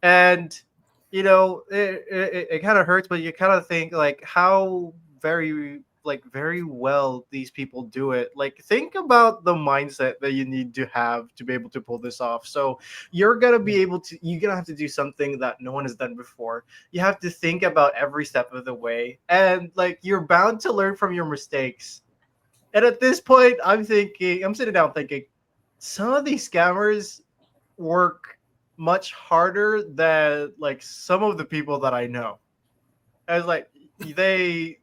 And it kind of hurts, but you kind of think like how very well these people do it. Like, think about the mindset that you need to have to be able to pull this off. So you're gonna have to do something that no one has done before. You have to think about every step of the way, and like you're bound to learn from your mistakes. And at this point, I'm sitting down thinking, some of these scammers work much harder than like some of the people that I know. I was like, they're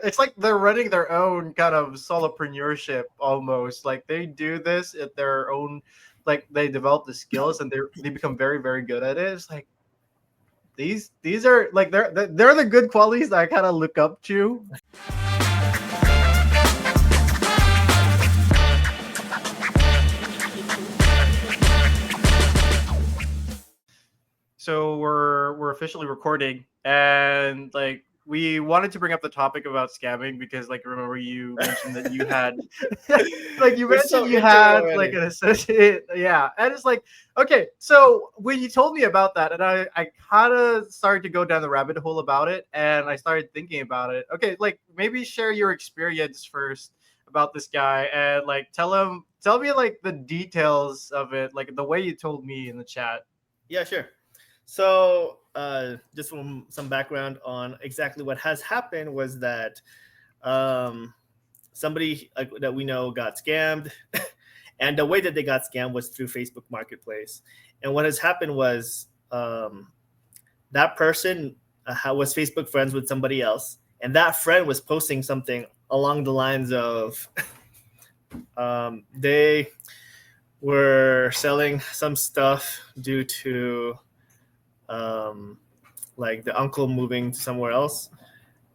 it's like they're running their own kind of solopreneurship almost. Like they do this at their own, like they develop the skills and they become very very good at it. It's like these are like they're the good qualities that I kind of look up to. So we're officially recording, and like we wanted to bring up the topic about scamming because like remember you mentioned that you had like you We're so mentioned you into it had like already. an associate, yeah. And it's like, okay, so when you told me about that, and I kind of started to go down the rabbit hole about it, and I started thinking about it. Okay, like maybe share your experience first about this guy, and like tell me like the details of it, like the way you told me in the chat. Yeah, sure. So, just some background on exactly what has happened was that um, somebody that we know got scammed, and the way that they got scammed was through Facebook Marketplace. And what has happened was that person was Facebook friends with somebody else, and that friend was posting something along the lines of they were selling some stuff due to um, like the uncle moving somewhere else.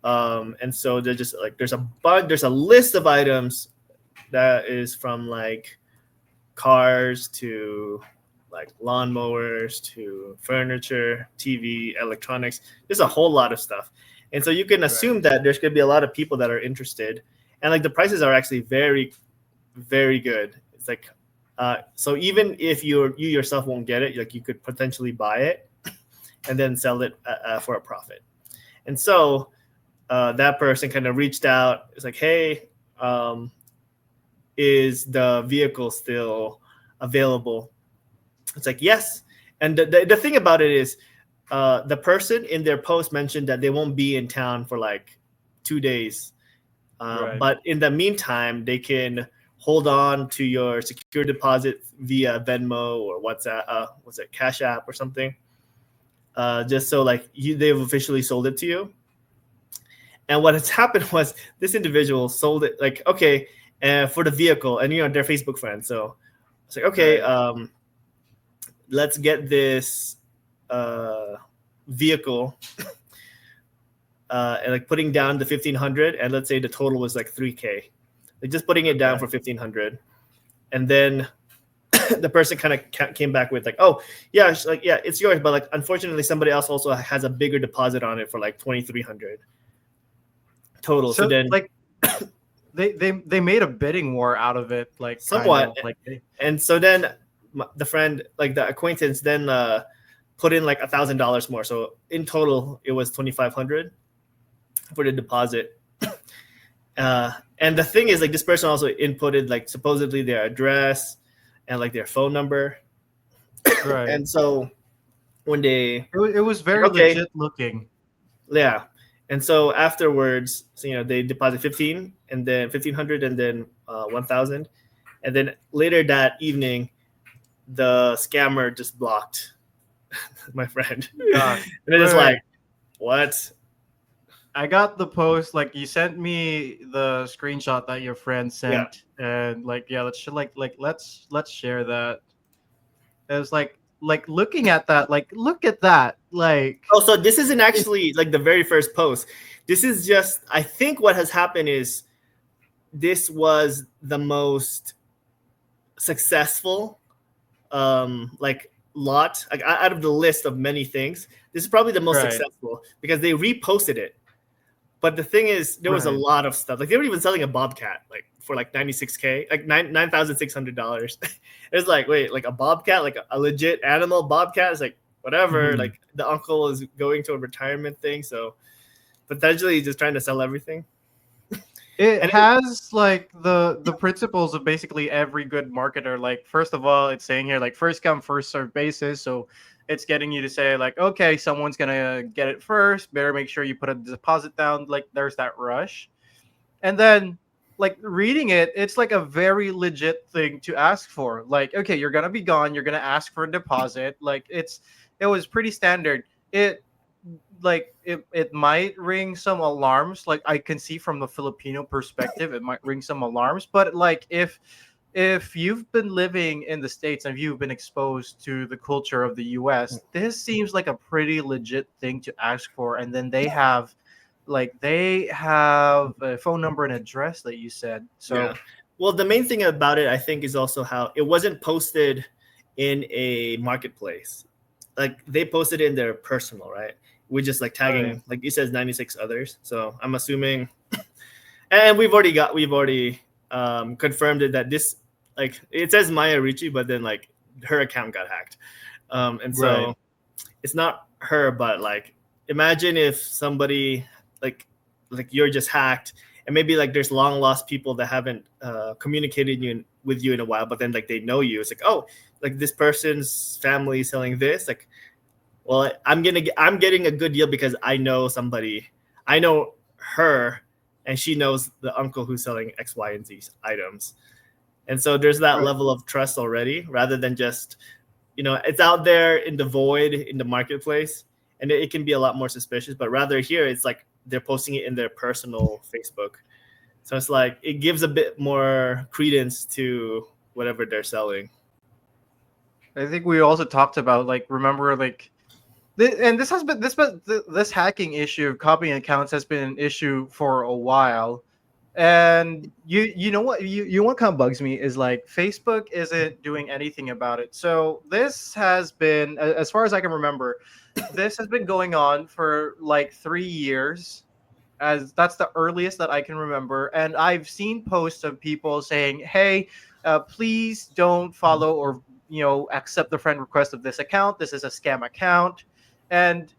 And so they're just like there's a list of items that is from like cars to like lawnmowers to furniture, TV, electronics. There's a whole lot of stuff. And so you can Right. assume that there's going to be a lot of people that are interested. And like the prices are actually very, very good. It's like, so even if you yourself won't get it, like you could potentially buy it and then sell it for a profit. And so that person kind of reached out. It's like, hey, um, is the vehicle still available? It's like, yes. And the thing about it is, the person in their post mentioned that they won't be in town for like 2 days. Right. But in the meantime, they can hold on to your secure deposit via Venmo or what's it, Cash App or something. Just so like they've officially sold it to you. And what has happened was this individual sold it like, okay, for the vehicle, and they're Facebook friends. So it's like, okay, Right. let's get this uh, vehicle, and like putting down the 1,500, and let's say the total was like 3K, like just putting it down Okay. for 1,500, and then the person kind of came back with like, oh yeah, like yeah, it's yours, but like unfortunately somebody else also has a bigger deposit on it for like 2,300 total. So So then like they made a bidding war out of it, like kind somewhat, of like and so then the friend, like the acquaintance, then put in like $1,000 more. So in total, it was 2,500 for the deposit. And the thing is, like this person also inputted like supposedly their address and like their phone number. right. And so when they It was like, very okay, legit looking. yeah. And so afterwards, so, they deposit 15 and then 1,500 and then 1,000. And then later that evening, the scammer just blocked my friend. Gosh. And it is Right. like, what? I got the post, like you sent me the screenshot that your friend Yeah. sent, and like yeah, let's share that. It was like looking at that, like look at that, like Oh, so this isn't it, actually like the very first post. This is just, I think what has happened is this was the most successful like lot, like out of the list of many things. This is probably the most right, successful because they reposted it. But the thing is, there was a right. lot of stuff. Like they were even selling a bobcat, like for like 96K, like $9,600. It's like, wait, like a bobcat, like a legit animal bobcat. It's like, whatever. Mhm. Like the uncle is going to a retirement thing, so potentially he's just trying to sell everything. It And has like the principles of basically every good marketer. Like first of all, it's saying here like first come first serve basis. So it's getting you to say like, okay, someone's gonna get it first. Better make sure you put a deposit down. Like there's that rush, and then like reading it, it's like a very legit thing to ask for. Like okay, you're gonna be gone. You're gonna ask for a deposit. Like it was pretty standard. It might ring some alarms, like I can see from the Filipino perspective it might ring some alarms, but like if you've been living in the States and you've been exposed to the culture of the US, this seems like a pretty legit thing to ask for. And then they have a phone number and address that you said. yeah, So well, the main thing about it, I think, is also how it wasn't posted in a marketplace. Like they posted it in their personal, right? We just like right. tagging, like it says 96 others. So I'm assuming, and we've already confirmed it that this, like it says Maya Ricci, but then like her account got hacked. And Right. so it's not her, but like imagine if somebody like you're just hacked, and maybe like there's long lost people that haven't communicated with you in a while, but then like they know you. It's like, oh, like this person's family is selling this. Like, well, I'm getting a good deal because I know somebody, I know her, and she knows the uncle who's selling X, Y, and Z items. And so there's that Right. level of trust already, rather than just, it's out there in the void in the marketplace, and it can be a lot more suspicious. But rather here, it's like they're posting it in their personal Facebook, so it's like it gives a bit more credence to whatever they're selling. I think we also talked about like remember like and this hacking issue of copying accounts has been an issue for a while. And you know what you what kind of bugs me is like Facebook isn't doing anything about it. So this has been as far as I can remember, this has been going on for like 3 years, as that's the earliest that I can remember. And I've seen posts of people saying, "Hey, please don't follow or accept the friend request of this account. This is a scam account." And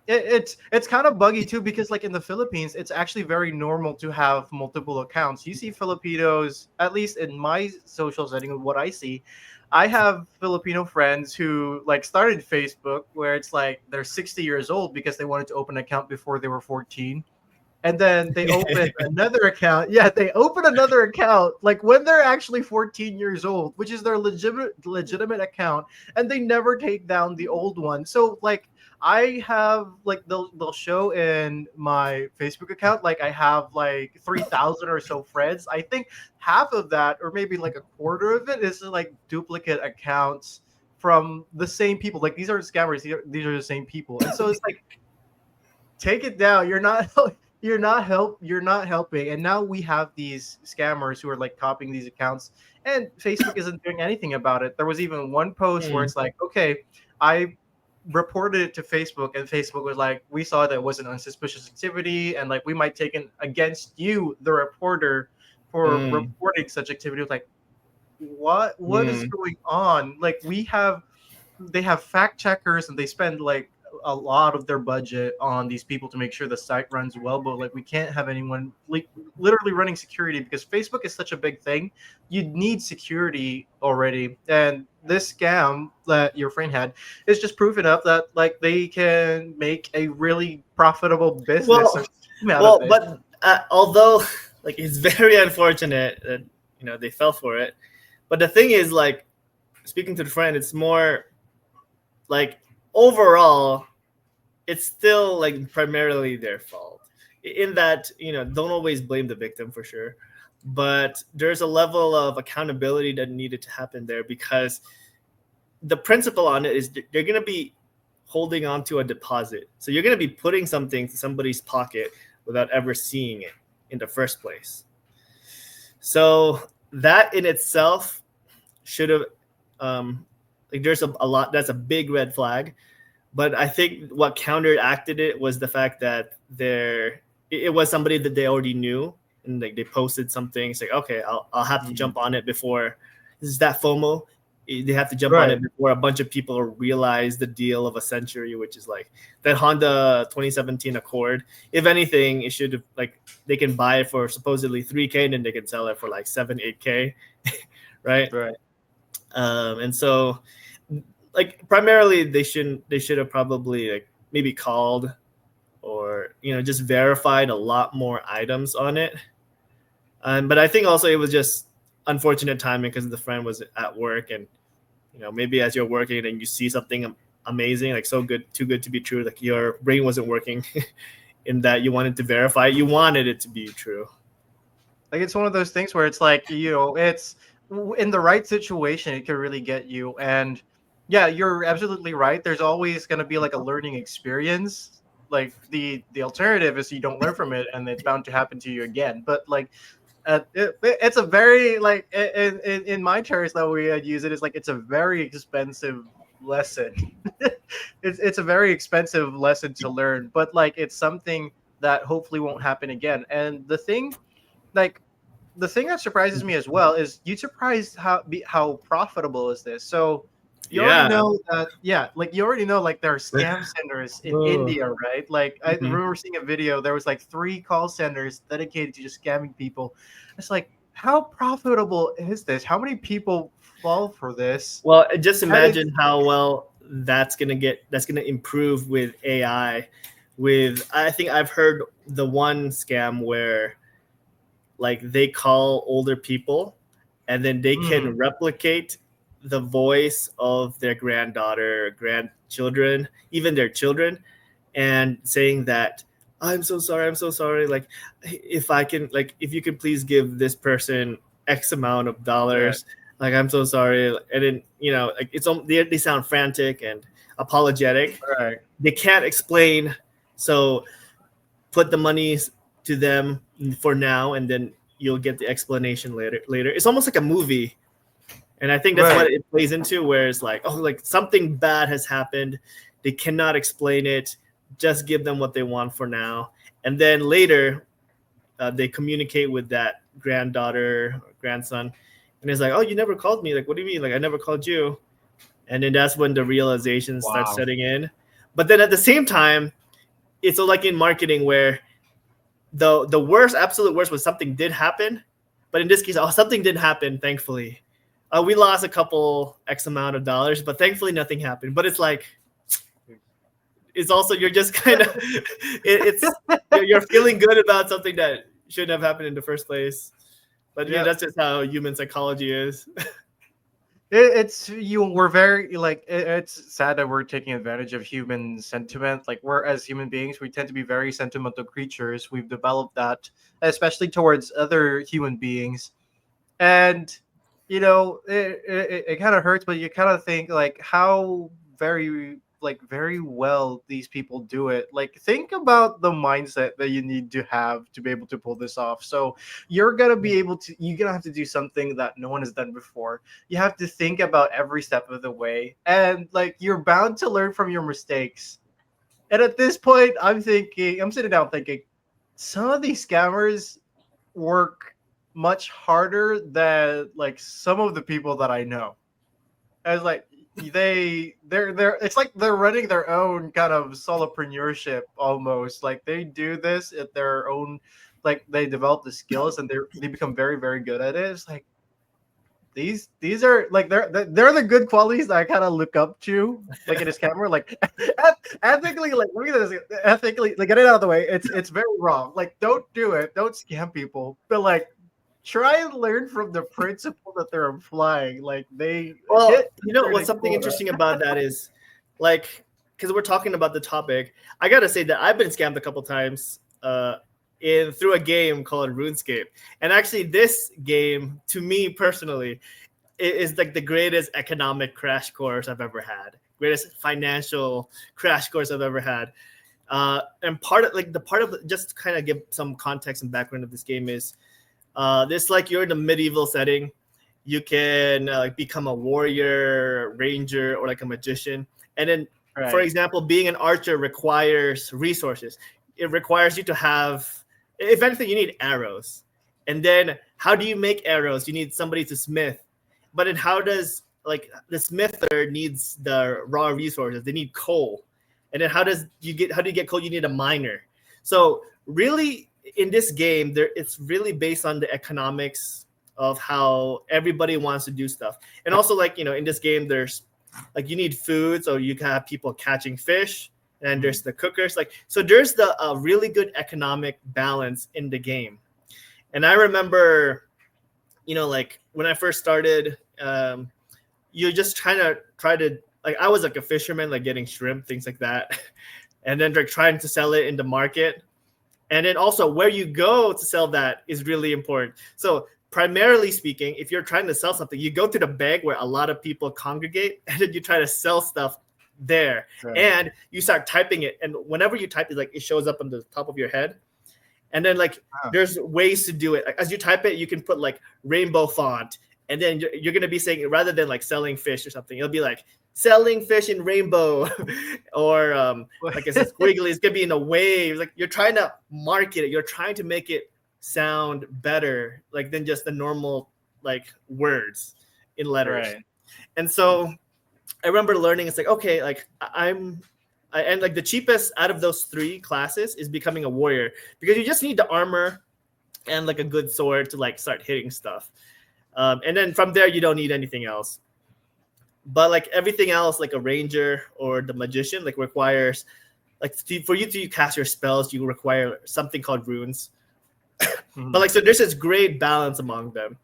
it's kind of buggy too because like in the Philippines, it's actually very normal to have multiple accounts. You see Filipinos, at least in my social setting, of what I see. I have Filipino friends who like started Facebook where it's like they're 60 years old because they wanted to open an account before they were 14, and then they open another account. Yeah, they open another account like when they're actually 14 years old, which is their legitimate account, and they never take down the old one. So like I have like they'll show in my Facebook account like I have like 3,000 or so friends. I think half of that or maybe like a quarter of it is like duplicate accounts from the same people. Like these are scammers. These are the same people. And so it's like take it down. You're not you're not helping. And now we have these scammers who are like copying these accounts, and Facebook isn't doing anything about it. There was even one post where Hmm. it's like, okay, I reported it to Facebook, and Facebook was like, we saw that it was an unsuspicious activity, and like we might take it against you, the reporter, for Hmm. reporting such activity. It was like, what is Hmm. going on? Like they have fact checkers and they spend like a lot of their budget on these people to make sure the site runs well, but like we can't have anyone like literally running security because Facebook is such a big thing. You need security already, and this scam that your friend had is just proving up that like they can make a really profitable business Well, or out of it. but although like it's very unfortunate that they fell for it, but the thing is, like, speaking to the friend, it's more like overall it's still like primarily their fault, in that don't always blame the victim for sure, but there's a level of accountability that needed to happen there, because the principle on it is they're going to be holding on to a deposit, so you're going to be putting something to somebody's pocket without ever seeing it in the first place. So that in itself should have, like, there's a lot, that's a big red flag. But I think what counteracted it was the fact that it was somebody that they already knew, and like they posted something. It's like, okay, I'll have to Mhm. jump on it before. This is that FOMO. they have to jump on Right. it before a bunch of people realize the deal of a century, which is like that Honda 2017 Accord. If anything, it should have like they can buy it for supposedly 3K and then they can sell it for like 7-8K, right? Right. And so like primarily they should have probably like maybe called or just verified a lot more items on it. But I think also it was just unfortunate timing because the friend was at work, and maybe as you're working and you see something amazing, like so good, too good to be true, like your brain wasn't working in that you wanted to verify it. You wanted it to be true. Like it's one of those things where it's like, it's in the right situation, it can really get you. And yeah, you're absolutely right. There's always going to be like a learning experience. Like the alternative is you don't learn from it and it's bound to happen to you again. But like it's a very like in my terms that we use it is like it's a very expensive lesson. It's a very expensive lesson to learn, but like it's something that hopefully won't happen again. And like the thing that surprises me as well is you surprised how profitable is this. So you already Yeah. know that, yeah, like you already know like there are scam centers in India, right? Like I remember seeing a video, there was like 3 call centers dedicated to just scamming people. It's like, how profitable is this? How many people fall for this? Well, just And it's imagine how well that's gonna improve with AI. I think I've heard the one scam where like they call older people and then they can replicate the voice of their granddaughter, grandchildren, even their children, and saying that I'm so sorry, like if you could please give this person X amount of dollars, like I'm so sorry. And then like they sound frantic and apologetic. right. They can't explain, so put the money to them for now, and then you'll get the explanation later. It's almost like a movie, and I think that's what it plays into, where it's like, oh, like something bad has happened, they cannot explain it, just give them what they want for now, and then later they communicate with that granddaughter or grandson, and it's like, oh, you never called me, like what do you mean, like I never called you? And then that's when the realization starts setting in. But then at the same time, it's like in marketing where the worst, absolute worst, was something did happen, but in this case, something didn't happen. Thankfully, we lost a couple X amount of dollars, but thankfully nothing happened. But it's like, it's also you're just kind of you're feeling good about something that shouldn't have happened in the first place. But yeah, that's just how human psychology is. We're very like it's sad that we're taking advantage of human sentiment. Like we're as human beings, we tend to be very sentimental creatures. We've developed that, especially towards other human beings, and it kind of hurts, but you kind of think like how very well these people do it. Like think about the mindset that you need to have to be able to pull this off. So you're gonna have to do something that no one has done before. You have to think about every step of the way, and like you're bound to learn from your mistakes. And at this point, I'm sitting down thinking, some of these scammers work much harder than like some of the people that I know. I was like, they're it's like they're running their own kind of solopreneurship almost. Like they do this at their own, like they develop the skills and they become very very good at it. It's like these are like they're the good qualities that I kind of look up to, like in his camera, like ethically, like look at this, ethically, like get it out of the way. It's very wrong. Like don't do it, don't scam people, but like try and learn from the principle that they're applying. Like What's something interesting about that is like, because we're talking about the topic, I gotta say that I've been scammed a couple times through a game called RuneScape. And actually this game, to me personally, is like the greatest economic crash course I've ever had, greatest financial crash course I've ever had. And part of just to kind of give some context and background of this game is this, like you're in a medieval setting. You can become a warrior, ranger, or like a magician. And then, for example, being an archer requires resources. It requires you to have, if anything, you need arrows. And then how do you make arrows? You need somebody to smith. But then how does like the smither needs the raw resources. They need coal, and then how do you get coal? You need a miner. So really, in this game, it's really based on the economics of how everybody wants to do stuff, and also like in this game, there's like you need food, so you can have people catching fish, and there's the cookers. Like so, there's the really good economic balance in the game, and I remember, like when I first started. You're just try to like I was like a fisherman, like getting shrimp, things like that, and then like trying to sell it in the market, and then also where you go to sell that is really important. So primarily speaking, if you're trying to sell something, you go to the bank where a lot of people congregate, and then you try to sell stuff there, right. And you start typing it, and whenever you type it, like it shows up on the top of your head. And then like there's ways to do it. Like, as you type it, you can put like rainbow font. And then you're going to be saying, rather than like selling fish or something, it'll be like selling fish in rainbow or like it's squiggly. It's going to be in a wave. Like you're trying to market it. You're trying to make it sound better, like than just the normal like words in letters. Right. And so I remember learning, it's like, okay, like and like the cheapest out of those 3 classes is becoming a warrior, because you just need the armor and like a good sword to like start hitting stuff. And then from there, you don't need anything else. But like everything else, like a ranger or the magician, like requires, like for you to cast your spells, you require something called runes. Mm-hmm. But like, so there's this great balance among them.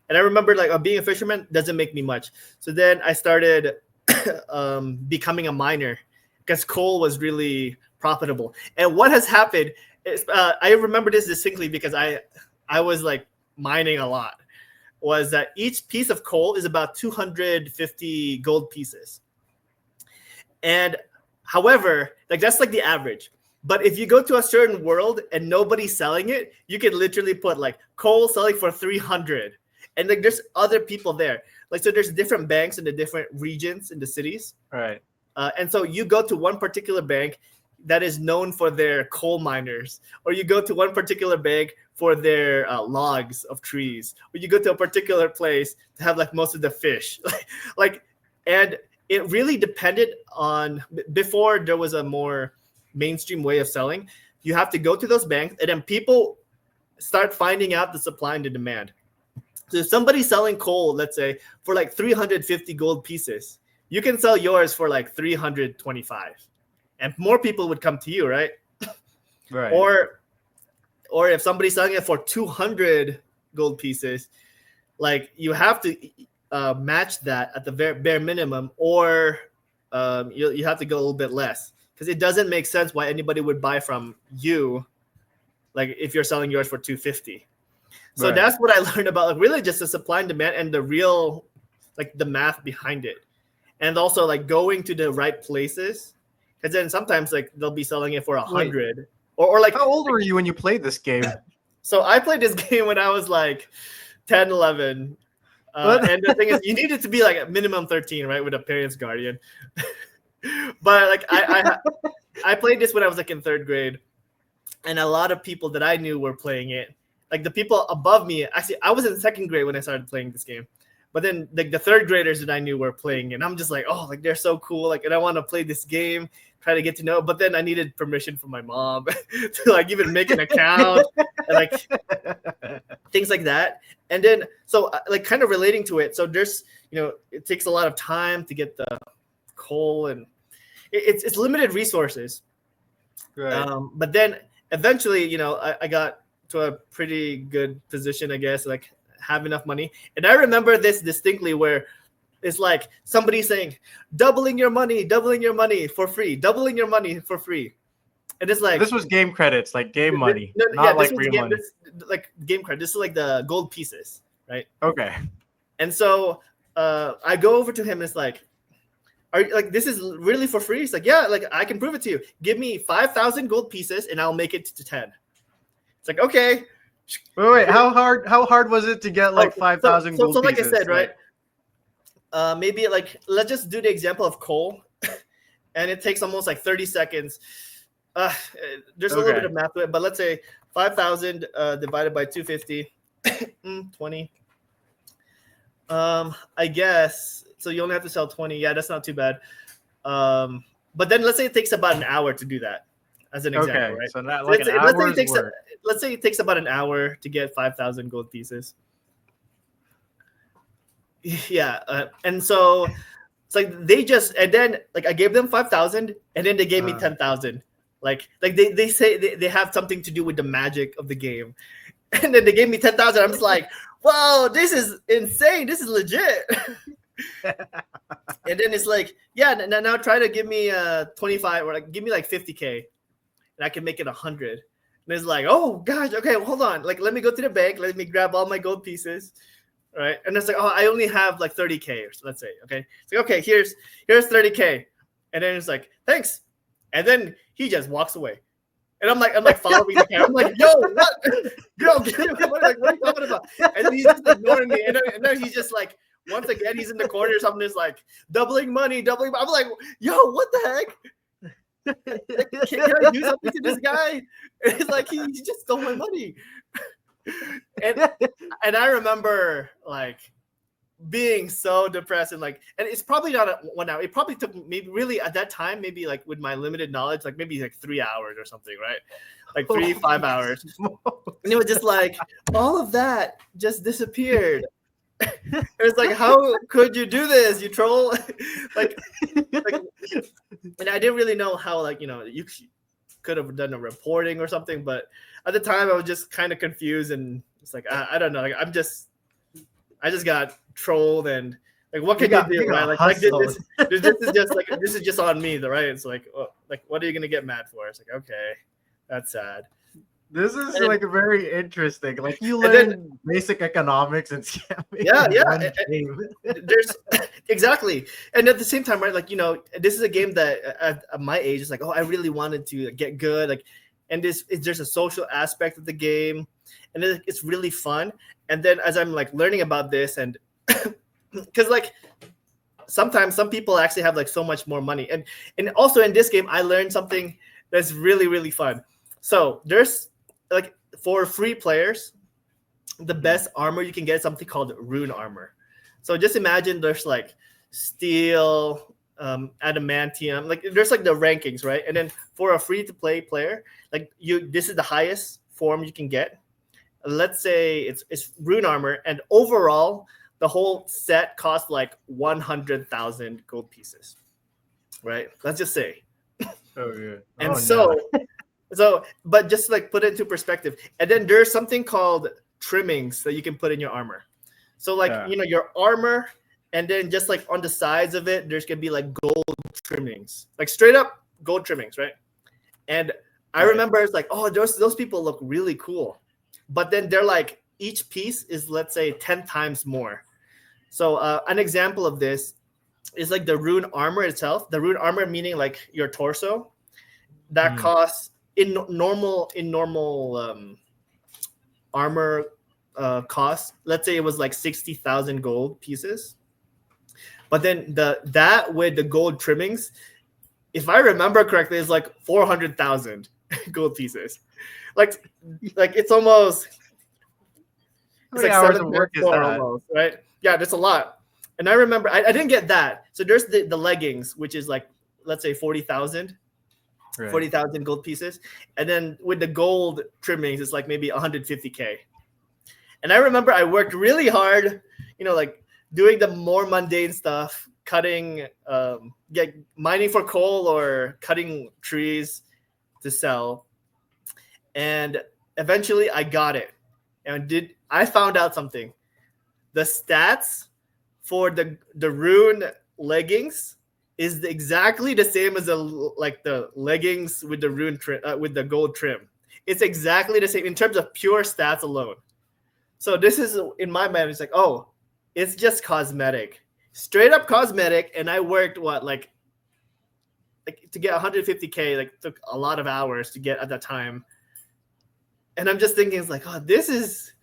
And I remember like being a fisherman doesn't make me much. So then I started becoming a miner, because coal was really profitable. And what has happened is, I remember this distinctly because I was like mining a lot. Was that each piece of coal is about 250 gold pieces. And however, like that's like the average. But if you go to a certain world and nobody's selling it, you can literally put like coal selling for 300. And like there's other people there. Like, so there's different banks in the different regions in the cities. Right. And so you go to one particular bank that is known for their coal miners, or you go to one particular bank for their logs of trees, or you go to a particular place to have like most of the fish. And it really depended on, before there was a more mainstream way of selling, you have to go to those banks, and then people start finding out the supply and the demand. So if somebody's selling coal, let's say for like 350 gold pieces, you can sell yours for like 325. And more people would come to you, right? Right. Or if somebody's selling it for 200 gold pieces, like you have to match that at the bare minimum, or you have to go a little bit less, because it doesn't make sense why anybody would buy from you, like if you're selling yours for 250. So That's what I learned about, like really just the supply and demand and the real, like the math behind it, and also like going to the right places. Because then sometimes like they'll be selling it for 100, or like. How old were you when you played this game? So I played this game when I was like 10, 11. And the thing is, you needed to be like a minimum 13, right, with a parent's guardian. But like I played this when I was like in 3rd grade, and a lot of people that I knew were playing it. Like the people above me, actually, I was in 2nd grade when I started playing this game. But then like the 3rd graders that I knew were playing, and I'm just like, oh, like they're so cool. Like, and I want to play this game, try to get to know. But then I needed permission from my mom to like even make an account and like things like that. And then, so like kind of relating to it. So there's, it takes a lot of time to get the coal, and it's limited resources. Right. But then eventually, I got to a pretty good position, I guess, like have enough money. And I remember this distinctly, where it's like somebody saying, doubling your money for free, doubling your money for free. And it's like, this was game credits, like game money, not like real money. Like game credit. This is like the gold pieces, right? Okay. And so I go over to him, and it's like, are you, like, this is really for free? He's like, yeah, like I can prove it to you. Give me 5,000 gold pieces and I'll make it to 10. It's like, okay. Wait, how hard was it to get like 5,000 gold pieces? So like I said, right? Maybe like, let's just do the example of coal, and it takes almost like 30 seconds. There's a little bit of math to it, but let's say 5,000 divided by 250, 20. I guess. So you only have to sell 20. Yeah, that's not too bad. But then let's say it takes about an hour to do that, as an example, Okay, right? so not So like an hour's work. let's say it takes about an hour to get 5,000 gold pieces. Yeah, and so it's like they just, and then like I gave them 5,000, and then they gave me 10,000. Like they say they have something to do with the magic of the game, and then they gave me 10,000. I'm just like, whoa, this is insane. This is legit. And then it's like, yeah, now try to give me 25 or like give me like 50K, and I can make it 100. And it's like, oh gosh, okay, well, hold on. Like, let me go to the bank. Let me grab all my gold pieces. Right. And it's like, oh, I only have like 30K, or let's say, okay. It's like, okay, here's 30K. And then it's like, thanks. And then he just walks away. And I'm like following the camera. I'm like, yo, what? Yo, what are you talking about? And then he's just ignoring me. And then he's just like, once again, he's in the corner or something. Is like doubling money. I'm like, yo, what the heck? Like, can I do something to this guy? And it's like he just stole my money. And I remember like being so depressed and like, and it's probably not a 1 hour. It probably took maybe really at that time, maybe like with my limited knowledge, like maybe like 3 hours or something, right? Like 5 hours. And it was just like all of that just disappeared. It was like, how could you do this, you troll? like, and I didn't really know how, like, you know, you could have done a reporting or something, but at the time I was just kind of confused, and it's like I don't know, like I just got trolled, and like what can you do, right? Like this is just like this is just on me, right? It's like, oh, like what are you gonna get mad for? It's like, okay, that's sad. This is like very interesting. Like you learn basic economics and scamming. Yeah. There's exactly, and at the same time, right? Like, you know, this is a game that at my age, it's like, oh, I really wanted to get good, like, and there's a social aspect of the game, and it's really fun. And then as I'm like learning about this, and because like sometimes some people actually have like so much more money, and also in this game, I learned something that's really, really fun. So there's like, for free players, the best armor you can get is something called rune armor. So just imagine there's like steel, adamantium, like there's like the rankings, right? And then for a free to play player, like this is the highest form you can get. Let's say it's rune armor, and overall the whole set costs like 100,000 gold pieces, right? Let's just say. Oh yeah. And so, but just like put it into perspective, and then there's something called trimmings that you can put in your armor. So like, you know, your armor, and then just like on the sides of it, there's gonna be like gold trimmings, like straight up gold trimmings, right? And I remember it's like, oh, those people look really cool, but then they're like, each piece is, let's say, 10 times more. So an example of this is like the rune armor itself. The rune armor meaning like your torso, that costs in normal armor cost. Let's say it was like 60,000 gold pieces, but then that with the gold trimmings, if I remember correctly, is like 400,000 gold pieces. Like it's almost. How many hours of work is that? Almost, right? Yeah, that's a lot. And I remember I didn't get that. So there's the leggings, which is like, let's say 40,000. Right. 40,000 gold pieces, and then with the gold trimmings, it's like maybe 150K. And I remember I worked really hard, you know, like doing the more mundane stuff, cutting, mining for coal or cutting trees to sell. And eventually, I got it, and I found out something. The stats for the rune leggings is exactly the same as the leggings with the rune with the gold trim. It's exactly the same in terms of pure stats alone. So this is, in my mind, it's like, oh, it's just cosmetic, straight up cosmetic. And I worked like to get 150K, like took a lot of hours to get at that time. And I'm just thinking, it's like, oh, this is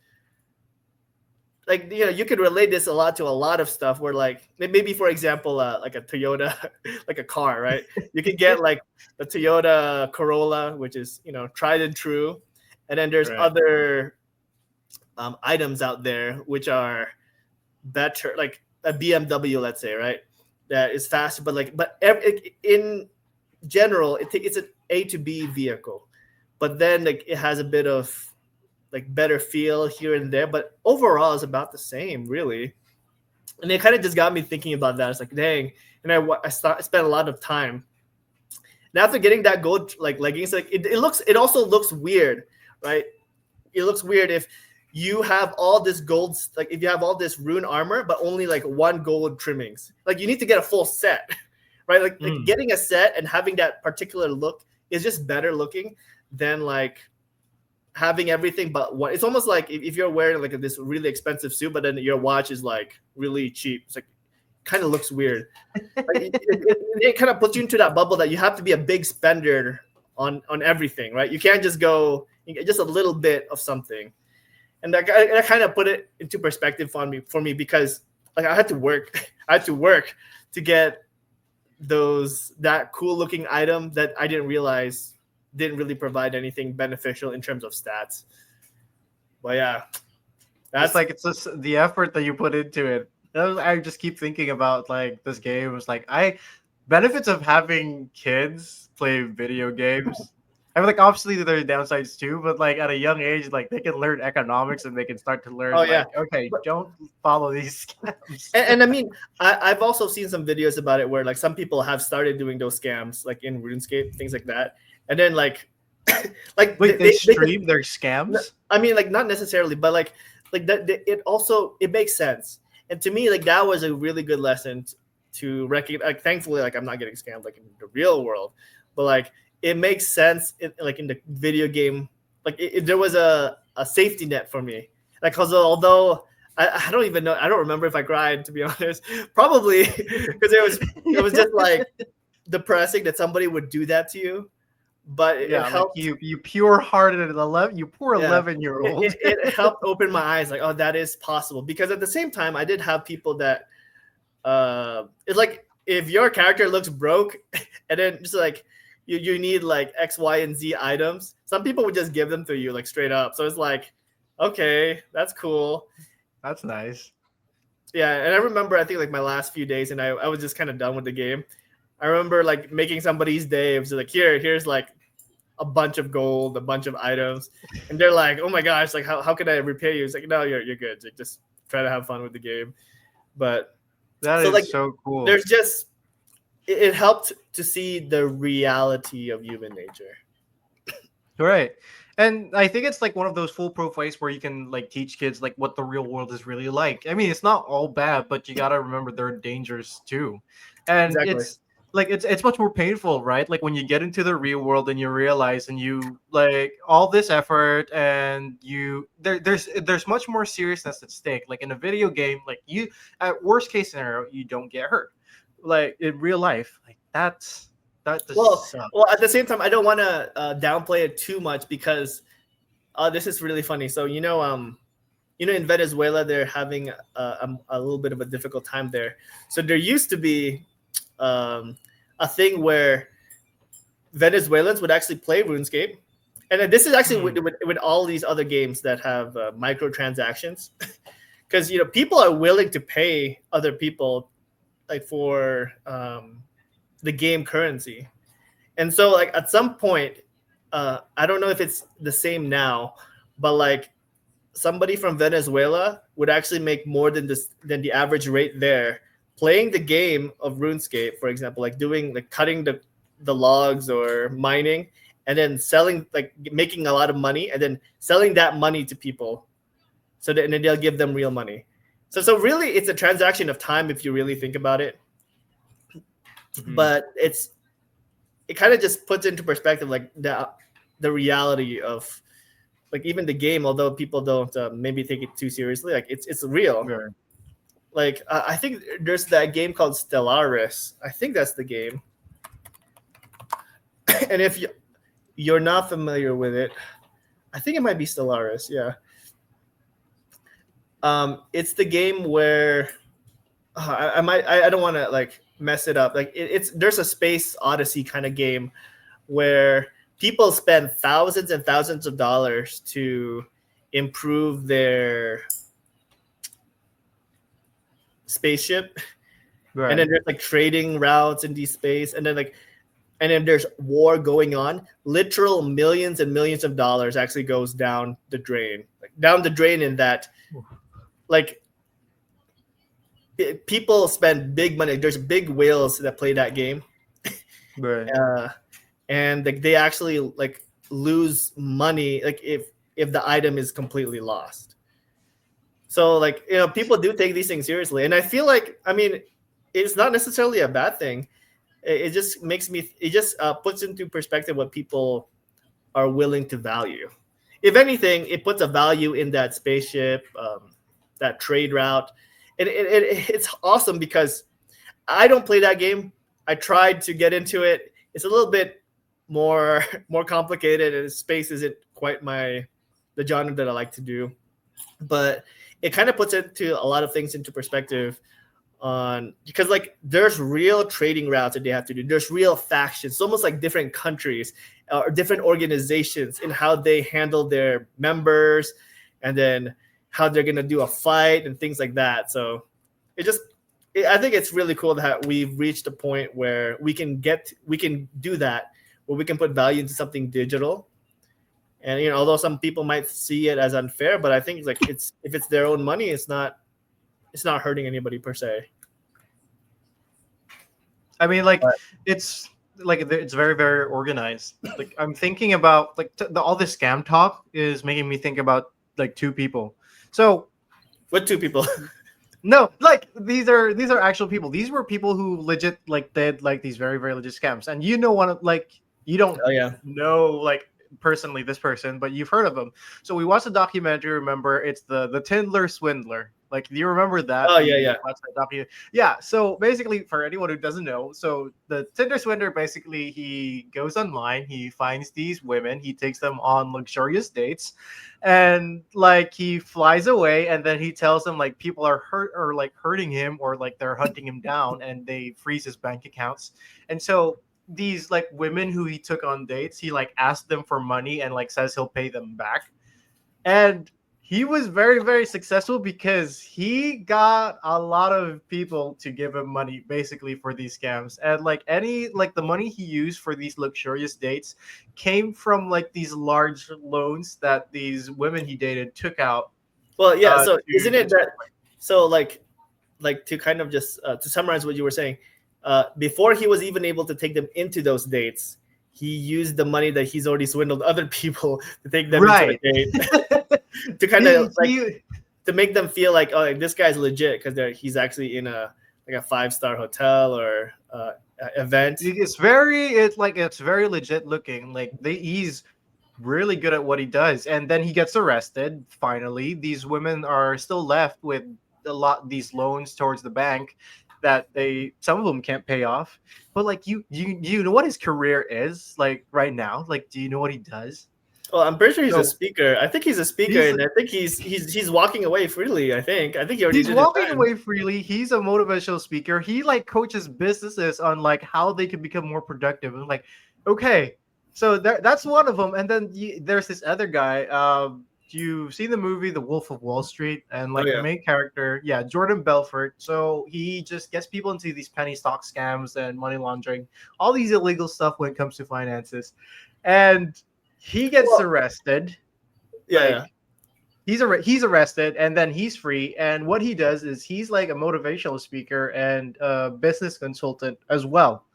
like, you know, you could relate this a lot to a lot of stuff where, like, maybe for example, like a Toyota, like a car, right? You can get like the Toyota Corolla, which is, you know, tried and true. And then there's other items out there which are better, like a BMW, let's say, right? That is faster, in general, it's an A to B vehicle, but then like it has a bit of like better feel here and there, but overall it's about the same, really. And it kind of just got me thinking about that. It's like, dang, and I spent a lot of time. And after getting that gold like leggings, like it also looks weird, right? It looks weird if you have all this gold, like if you have all this rune armor, but only like one gold trimmings. Like you need to get a full set, right? Like getting a set and having that particular look is just better looking than like having everything but one. It's almost like if you're wearing like this really expensive suit, but then your watch is like really cheap. It's like kind of looks weird. Like, it kind of puts you into that bubble that you have to be a big spender on everything, right? You can't just go just a little bit of something. And that kind of put it into perspective for me because like I had to work to get that cool looking item that I didn't realize didn't really provide anything beneficial in terms of stats. But yeah, that's like, it's just the effort that you put into it. I just keep thinking about like this game. It's like benefits of having kids play video games. I mean, like obviously there are downsides too, but like at a young age, like they can learn economics and they can start to learn. Okay, don't follow these scams. And I mean, I've also seen some videos about it where like some people have started doing those scams, like in RuneScape, things like that. And then like, like wait, they stream their scams. I mean, like not necessarily, but like that. It makes sense. And to me, like that was a really good lesson to recognize. Like, thankfully, like I'm not getting scammed like in the real world, but like it makes sense in the video game. Like there was a safety net for me. Like, cause although I don't even know, I don't remember if I cried, to be honest. Probably because it was just like depressing that somebody would do that to you. But it helped like you pure-hearted 11-year-old. It helped open my eyes, like, oh, that is possible. Because at the same time, I did have people that it's like if your character looks broke and then just like you need like X, Y, and Z items, some people would just give them to you like straight up. So it's like, okay, that's cool. That's nice. Yeah, and I remember I think like my last few days, and I was just kind of done with the game. I remember like making somebody's day. It was like, here's like a bunch of gold, a bunch of items, and they're like, oh my gosh, like how can I repay you? It's like, no, you're good. Like, just try to have fun with the game. But that is like, so cool. There's just it helped to see the reality of human nature. Right. And I think it's like one of those foolproof ways where you can like teach kids like what the real world is really like. I mean, it's not all bad, but you gotta remember there are dangers too. And it's like it's much more painful, right? Like when you get into the real world and you realize and you like all this effort and there's much more seriousness at stake. Like in a video game, like you at worst case scenario, you don't get hurt. Like in real life, like that does suck. Well, at the same time, I don't want to downplay it too much because this is really funny. So in Venezuela, they're having a little bit of a difficult time there. So there used to be a thing where Venezuelans would actually play RuneScape, and this is actually with all these other games that have microtransactions, because people are willing to pay other people like for the game currency. And so like at some point, I don't know if it's the same now, but like somebody from Venezuela would actually make more than the average rate there playing the game of RuneScape, for example, like cutting the logs or mining and then selling, like making a lot of money and then selling that money to people. And then they'll give them real money. So really it's a transaction of time if you really think about it. Mm-hmm. But it kind of just puts into perspective like the reality of like even the game, although people don't maybe take it too seriously, like it's real. Sure. Like I think there's that game called Stellaris. I think that's the game. And if you're not familiar with it, I think it might be Stellaris. Yeah. It's the game where I don't want to like mess it up. Like there's a space odyssey kind of game where people spend thousands and thousands of dollars to improve their spaceship, and Right. then there's like trading routes in deep space, and then there's war going on. Literal millions and millions of dollars actually goes down the drain, in that, like, people spend big money. There's big whales that play that game, Right. and like they actually like lose money, like if the item is completely lost. So like, people do take these things seriously, and I feel like, I mean, it's not necessarily a bad thing. It just puts into perspective what people are willing to value. If anything, it puts a value in that spaceship, that trade route. It's awesome because I don't play that game. I tried to get into it. It's a little bit more more complicated, and space isn't quite the genre that I like to do. But it kind of puts into a lot of things into perspective, on because like there's real trading routes that they have to do. There's real factions. It's almost like different countries or different organizations in how they handle their members, and then how they're gonna do a fight and things like that. So I think it's really cool that we've reached a point where we can do that, where we can put value into something digital. And although some people might see it as unfair, but I think like if it's their own money, it's not hurting anybody per se. I mean, like, But it's it's very, very organized. Like, I'm thinking about like all this scam talk is making me think about like two people. So with two people, no, like these are actual people. These were people who legit like did like these very, very legit scams, and one of like you don't oh yeah, know like personally this person, but you've heard of them. So we watched a documentary. Remember, it's the Tinder swindler. Like, do you remember that? oh yeah, yeah. Watched that documentary? Yeah. So basically, for anyone who doesn't know, so the Tinder swindler, basically he goes online, he finds these women, he takes them on luxurious dates, and like he flies away, and then he tells them like people are hurting him, or like they're hunting him down, and they freeze his bank accounts. And so these like women who he took on dates, he like asked them for money and like says he'll pay them back. And he was very, very successful because he got a lot of people to give him money basically for these scams. And like the money he used for these luxurious dates came from like these large loans that these women he dated took out. Well, yeah. So To isn't it just that? So like to kind of just to summarize what you were saying, before he was even able to take them into those dates, he used the money that he's already swindled other people to take them right. into the date, to kind he, of like he, to make them feel like, oh, this guy's legit because he's actually in a 5-star hotel or event. it's very legit looking. Like he's really good at what he does, and then he gets arrested. Finally, these women are still left with these loans towards the bank that some of them can't pay off. But like you know what his career is like right now? Like, do you know what he does? Well, I'm pretty sure he's a So speaker. I think he's a speaker, he's and I think he's walking away freely. I think he already he's did his walking time. away freely. He's a motivational speaker. He like coaches businesses on like how they can become more productive. And like, okay, so that's one of them. And then there's this other guy. You've seen the movie The Wolf of Wall Street, and Oh like the yeah. main character, yeah, Jordan Belfort. So he just gets people into these penny stock scams and money laundering, all these illegal stuff when it comes to finances, and he gets Well, arrested. yeah, Like yeah. he's arrested, and then he's free. And what he does is he's like a motivational speaker and a business consultant as well.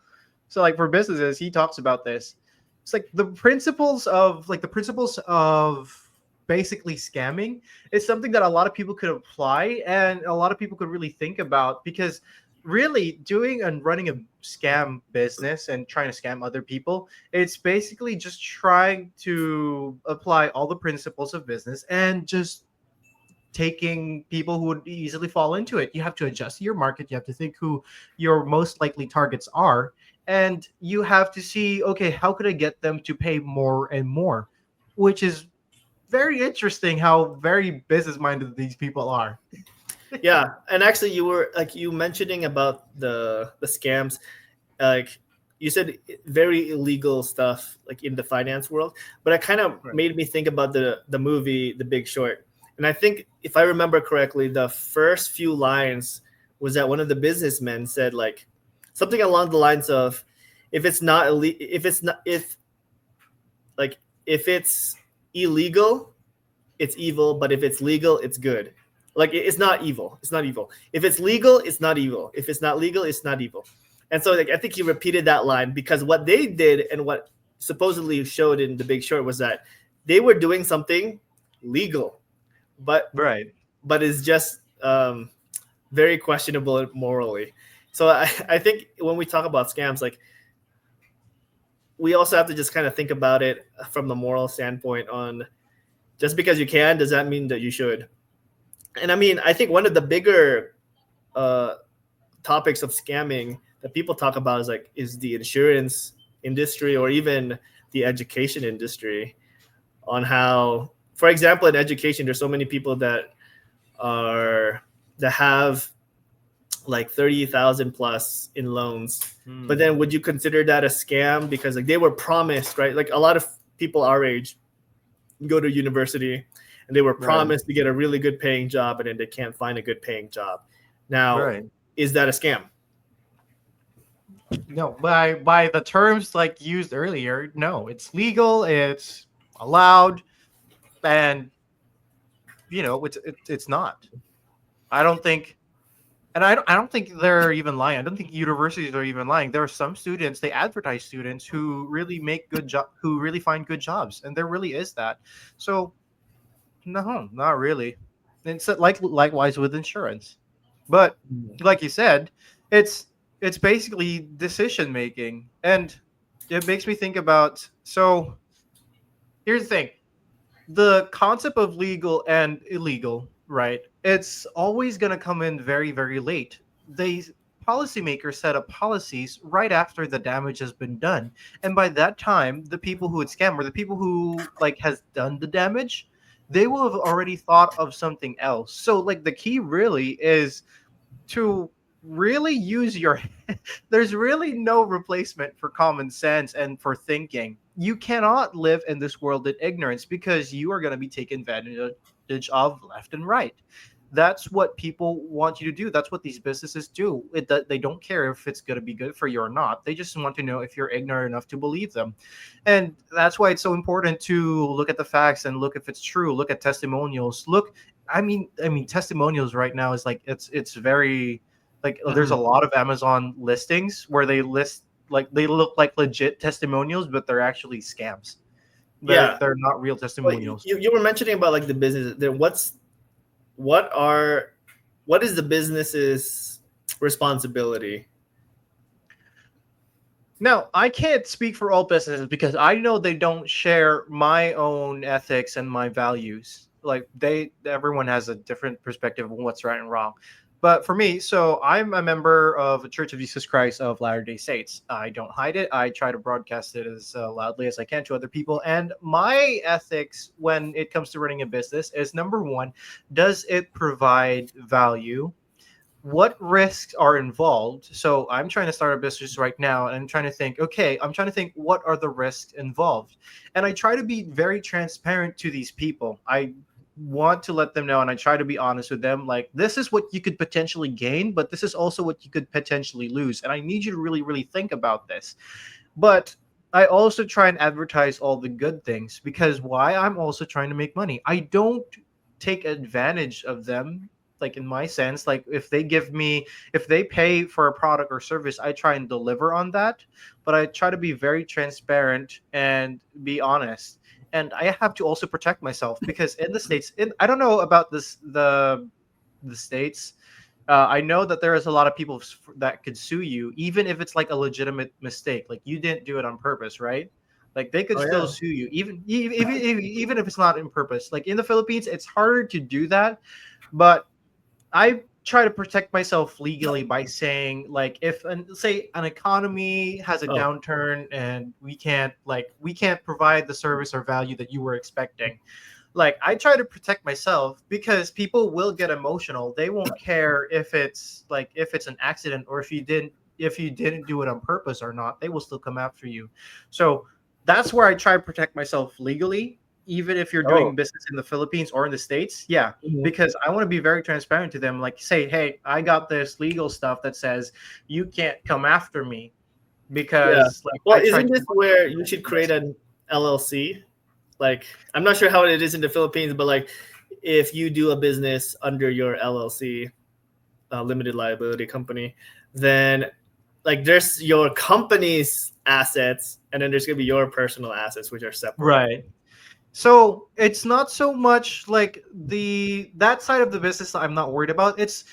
So like for businesses, he talks about this. It's like the principles of basically scamming is something that a lot of people could apply, and a lot of people could really think about, because really doing and running a scam business and trying to scam other people, it's basically just trying to apply all the principles of business and just taking people who would easily fall into it. You have to adjust your market. You have to think who your most likely targets are. And you have to see, okay, how could I get them to pay more and more? Which is very interesting how very business minded these people are. Yeah, and actually, you mentioning about the scams, like you said, very illegal stuff like in the finance world. But it kind of Right. made me think about the movie The Big Short, and I think if I remember correctly, the first few lines was that one of the businessmen said like something along the lines of, if it's not if it's not if it's illegal, it's evil, but if it's legal, it's good. Like it's not evil. It's not evil. If it's legal, it's not evil. If it's not legal, it's not evil. And so like I think he repeated that line because what they did and what supposedly showed in The Big Short was that they were doing something legal, but Right. is just very questionable morally. So I think when we talk about scams, like we also have to just kind of think about it from the moral standpoint on just because you can, does that mean that you should? And I mean, I think one of the bigger topics of scamming that people talk about is the insurance industry or even the education industry, on how, for example, in education, there's so many people that have like 30,000 plus in loans. But then would you consider that a scam? Because like they were promised, right? Like a lot of people our age go to university and they were promised to get a really good paying job, and then they can't find a good paying job. Now, is that a scam? No, by the terms like used earlier, no, it's legal, it's allowed, and it's not. I don't think, and I don't think they're even lying. I don't think universities are even lying. There are some students, they advertise students who really make good job, who really find good jobs, and there really is that. So no, not really. It's likewise with insurance, but like you said, it's it's basically decision making, and it makes me think about. So here's the thing: the concept of legal and illegal, right? It's always going to come in very, very late. They Policymakers set up policies right after the damage has been done, and by that time, the people who would scam or the people who like has done the damage, they will have already thought of something else. So, like the key really is to really use your there's really no replacement for common sense and for thinking. You cannot live in this world in ignorance because you are going to be taken advantage of left and right. That's what people want you to do. That's what these businesses do. They don't care if it's going to be good for you or not. They just want to know if you're ignorant enough to believe them. And that's why it's so important to look at the facts and look if it's true. Look at testimonials. I mean testimonials right now is like it's very like there's a lot of Amazon listings where they list like they look like legit testimonials, but they're actually scams. They're not real testimonials. You were mentioning about like the business. What is the business's responsibility? Now, I can't speak for all businesses because I know they don't share my own ethics and my values. Like everyone has a different perspective on what's right and wrong. But for me, so I'm a member of a Church of Jesus Christ of Latter-day Saints. I don't hide it. I try to broadcast it as loudly as I can to other people. And my ethics when it comes to running a business is number one, does it provide value? What risks are involved? So I'm trying to start a business right now and I'm trying to think, okay, I'm trying to think what are the risks involved? And I try to be very transparent to these people. I want to let them know and I try to be honest with them. Like, this is what you could potentially gain, but this is also what you could potentially lose. And I need you to really, really think about this. But I also try and advertise all the good things because why? I'm also trying to make money. I don't take advantage of them. Like in my sense, like if they pay for a product or service, I try and deliver on that, but I try to be very transparent and be honest. And I have to also protect myself because in the states, I don't know about the states. I know that there is a lot of people that could sue you, even if it's like a legitimate mistake. Like you didn't do it on purpose, right? Like they could still sue you, even if it's not in purpose. Like in the Philippines, it's harder to do that, but I try to protect myself legally by saying like if say an economy has a downturn and we can't provide the service or value that you were expecting, like I try to protect myself because people will get emotional. They won't care if it's an accident or if you didn't do it on purpose or not. They will still come after you. So that's where I try to protect myself legally. even if you're doing Oh. business in the Philippines or in the States, yeah, Mhm. because I want to be very transparent to them. Like, say, hey, I got this legal stuff that says you can't come after me Yeah. because like Well, I tried isn't to this work where something you that should you create missed. an LLC? Like, I'm not sure how it is in the Philippines, but like, if you do a business under your LLC, limited liability company, then like there's your company's assets, and then there's gonna be your personal assets, which are separate. Right. So it's not so much like the that side of the business that I'm not worried about. It's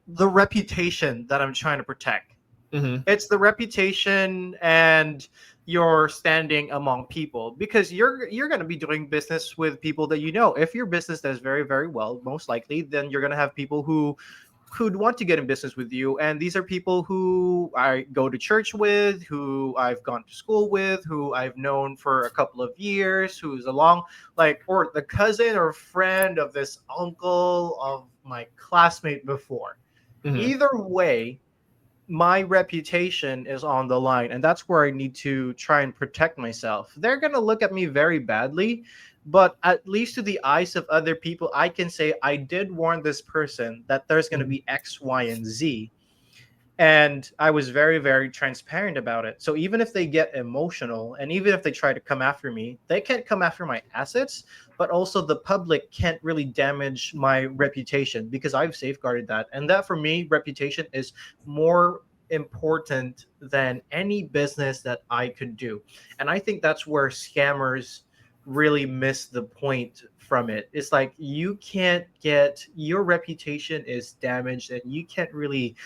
the reputation that I'm trying to protect. Mm-hmm. It's the reputation and your standing among people because you're going to be doing business with people that you know. If your business does very very well, most likely then you're going to have people who'd want to get in business with you, and these are people who I go to church with, who I've gone to school with, who I've known for a couple of years, who's along like or the cousin or friend of this uncle of my classmate before. Mm-hmm. Either way, my reputation is on the line, and that's where I need to try and protect myself. They're going to look at me very badly, but at least to the eyes of other people I can say I did warn this person that there's going to Mm-hmm. be X, Y, and Z, and I was very very transparent about it. So even if they get emotional and even if they try to come after me, they can't come after my assets, but also the public can't really damage my reputation because I've safeguarded that. And that for me, reputation is more important than any business that I could do. And I think that's where scammers really miss the point from it. It's like you can't get your reputation is damaged and you can't really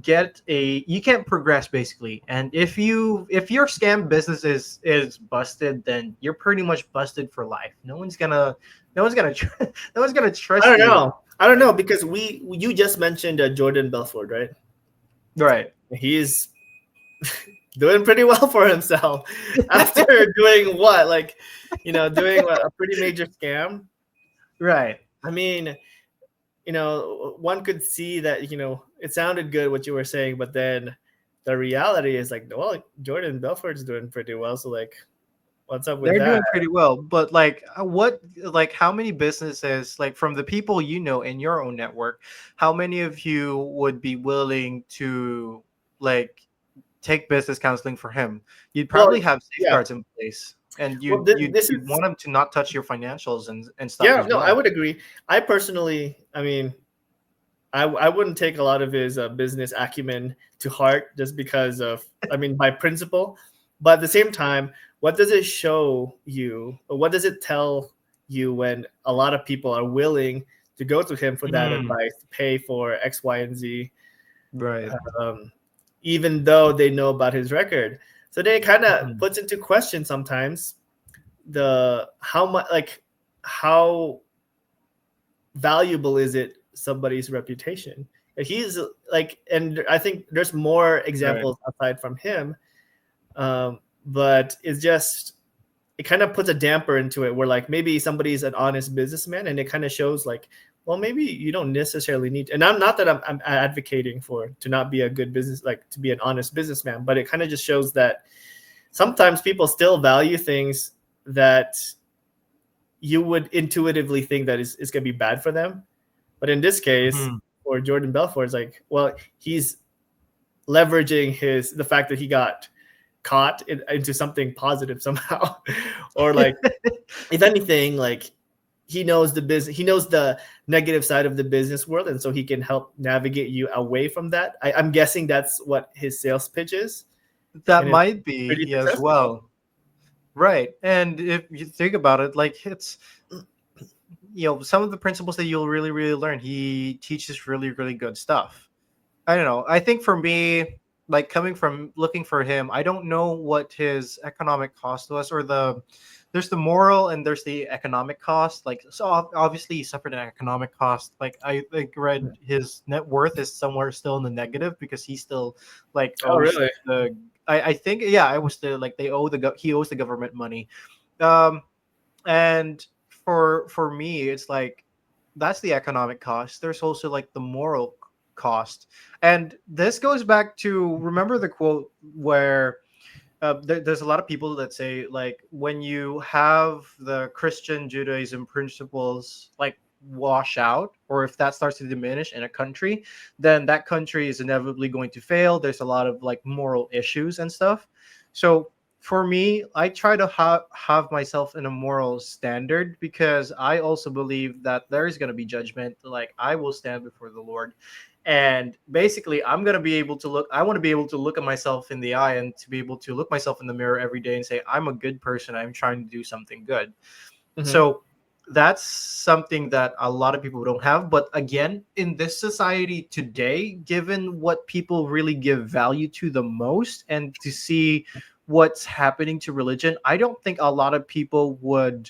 you can't progress basically. And if your scam business is busted, then you're pretty much busted for life. No one's gonna I trust don't you. know. I don't know because you just mentioned Jordan Belfort, right? Right. He's doing pretty well for himself after doing what, like, doing a pretty major scam. Right. I mean, one could see that, it sounded good what you were saying, but then the reality is like, well, Jordan Belfort's doing pretty well. So like, what's up with They're that? doing pretty well, but like what like how many businesses like from the people you know in your own network, how many of you would be willing to like take business counseling for him? You'd Well, probably have yeah. safeguards in place, and Well, this you'd is, want him to not touch your financials and stuff yeah, as no, I well. would agree. I personally, I mean, I wouldn't take a lot of his business acumen to heart just because of, I mean, by principle. But at the same time, what does it show you? Or what does it tell you when a lot of people are willing to go to him for that Mm, advice, to pay for X, Y, and Z, right. um, even though they know about his record? So they kind of Mhm. puts into question sometimes the how much, like, how valuable is it somebody's reputation. He's like, and I think there's more Right. examples aside from him, but it's just, it kind of puts a damper into it where like maybe somebody's an honest businessman, and it kind of shows like, well, maybe you don't necessarily need to, and I'm not that I'm advocating for to not be a good business, like to be an honest businessman, but it kind of just shows that sometimes people still value things that you would intuitively think that is going to be bad for them. But in this case, Mhm. for Jordan Belfort, it's like, well, he's leveraging the fact that he got caught into something positive somehow, or like, if anything, like he knows the business, he knows the negative side of the business world, and so he can help navigate you away from that. I'm guessing that's what his sales pitch is, That and it's might pretty be as successful. well. Right. And if you think about it, like it's some of the principles that you'll really really learn. He teaches really really good stuff. I don't know. I think for me, like coming from looking for him, I don't know what his economic cost was or there's the moral and there's the economic cost. Like so obviously he suffered an economic cost. Like I think read his net worth is somewhere still in the negative because he still like Oh, owes really? I think yeah, I was the like they owe he owes the government money. Um and for me it's like that's the economic cost. There's also like the moral cost, and this goes back to remember the quote where there's a lot of people that say like when you have the Christian Judaism principles like wash out, or if that starts to diminish in a country, then that country is inevitably going to fail. There's a lot of like moral issues and stuff. So for me, I try to have myself in a moral standard because I also believe that there is going to be judgment. Like I will stand before the Lord, and basically I'm going to be able to look, I want to be able to look at myself in the eye and to be able to look myself in the mirror every day and say I'm a good person, I'm trying to do something good. Hmm. So that's something that a lot of people don't have. But again, in this society today, given what people really give value to the most and to see what's happening to religion, I don't think a lot of people would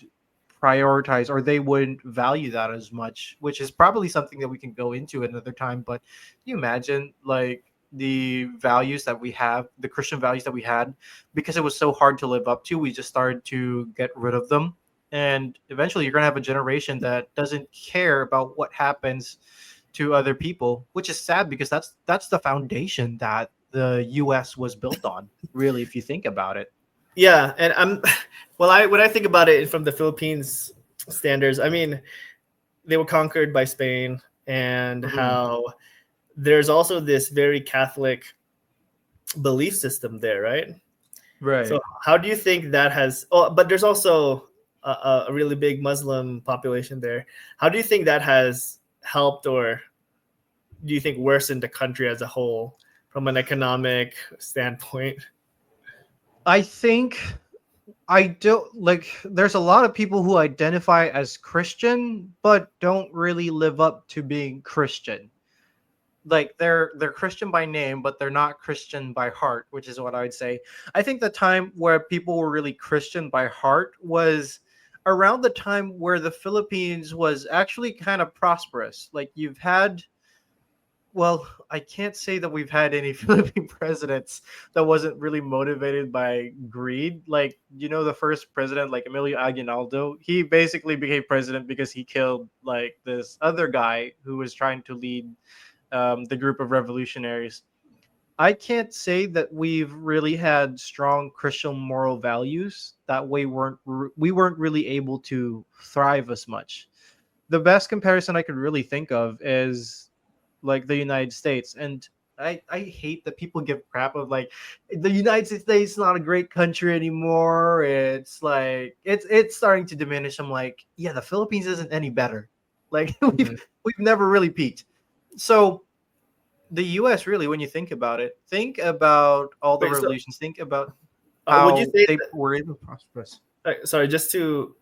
prioritize, or they wouldn't value that as much, which is probably something that we can go into another time. But can you imagine like the values that we have, the Christian values that we had, because it was so hard to live up to, we just started to get rid of them, and eventually you're going to have a generation that doesn't care about what happens to other people, which is sad because that's the foundation that the US was built on, really, if you think about it. Yeah, and I'm well. I when I think about it from the Philippines standards, I mean, they were conquered by Spain, and Mhm. how there's also this very Catholic belief system there, right? So Right. how do you think that has? Oh, but there's also a really big Muslim population there. How do you think that has helped, or do you think worsened the country as a whole from an economic standpoint? I think I don't like there's a lot of people who identify as Christian but don't really live up to being Christian. Like they're Christian by name, but they're not Christian by heart, which is what I would say. I think the time where people were really Christian by heart was around the time where the Philippines was actually kind of prosperous. Like you've had, well, I can't say that we've had any Philippine presidents that wasn't really motivated by greed. Like, the first president, like Emilio Aguinaldo, he basically became president because he killed like this other guy who was trying to lead the group of revolutionaries. I can't say that we've really had strong Christian moral values. That way, we weren't really able to thrive as much. The best comparison I could really think of is like the United States, and I hate that people give crap of like the United States is not a great country anymore. It's like it's starting to diminish. I'm like, yeah, the Philippines isn't any better. Like Mhm. we've never really peaked. So the US, really, when you think about it, think about all the Wait, so revolutions, think about would you how say? they were able to prosperous. Sorry, just to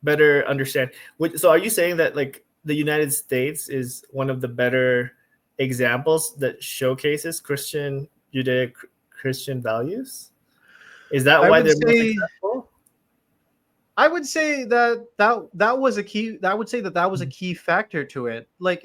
better understand. So, are you saying that like the United States is one of the better examples that showcases Judaic Christian values? Is that I why would they're more say successful? I would say that was a key. I would say that was a key factor to it. Like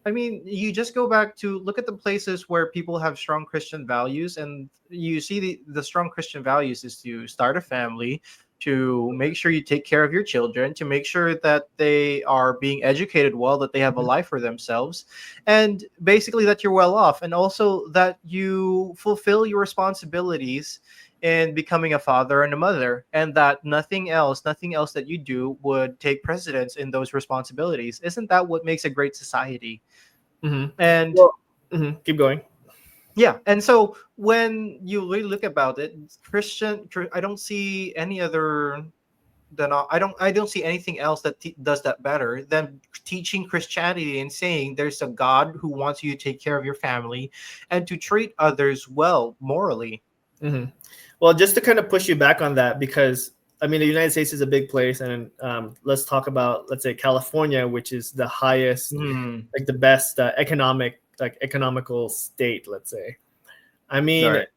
I mean, you just go back to look at the places where people have strong Christian values, and you see the strong Christian values is to start a family, to make sure you take care of your children, to make sure that they are being educated well, that they have a Mhm. life for themselves, and basically that you're well off, and also that you fulfill your responsibilities in becoming a father and a mother, and that nothing else that you do would take precedence in those responsibilities. Isn't that what makes a great society? Mhm. And Well, keep going. yeah, and so when you really look about it, I don't see any other than I don't see anything else that does that better than teaching Christianity and saying there's a God who wants you to take care of your family and to treat others well morally. Hmm. Well, just to kind of push you back on that, because I mean, the United States is a big place, and let's talk about, let's say, California, which is the highest, Hmm. like the best economical state, let's say. I mean, Right.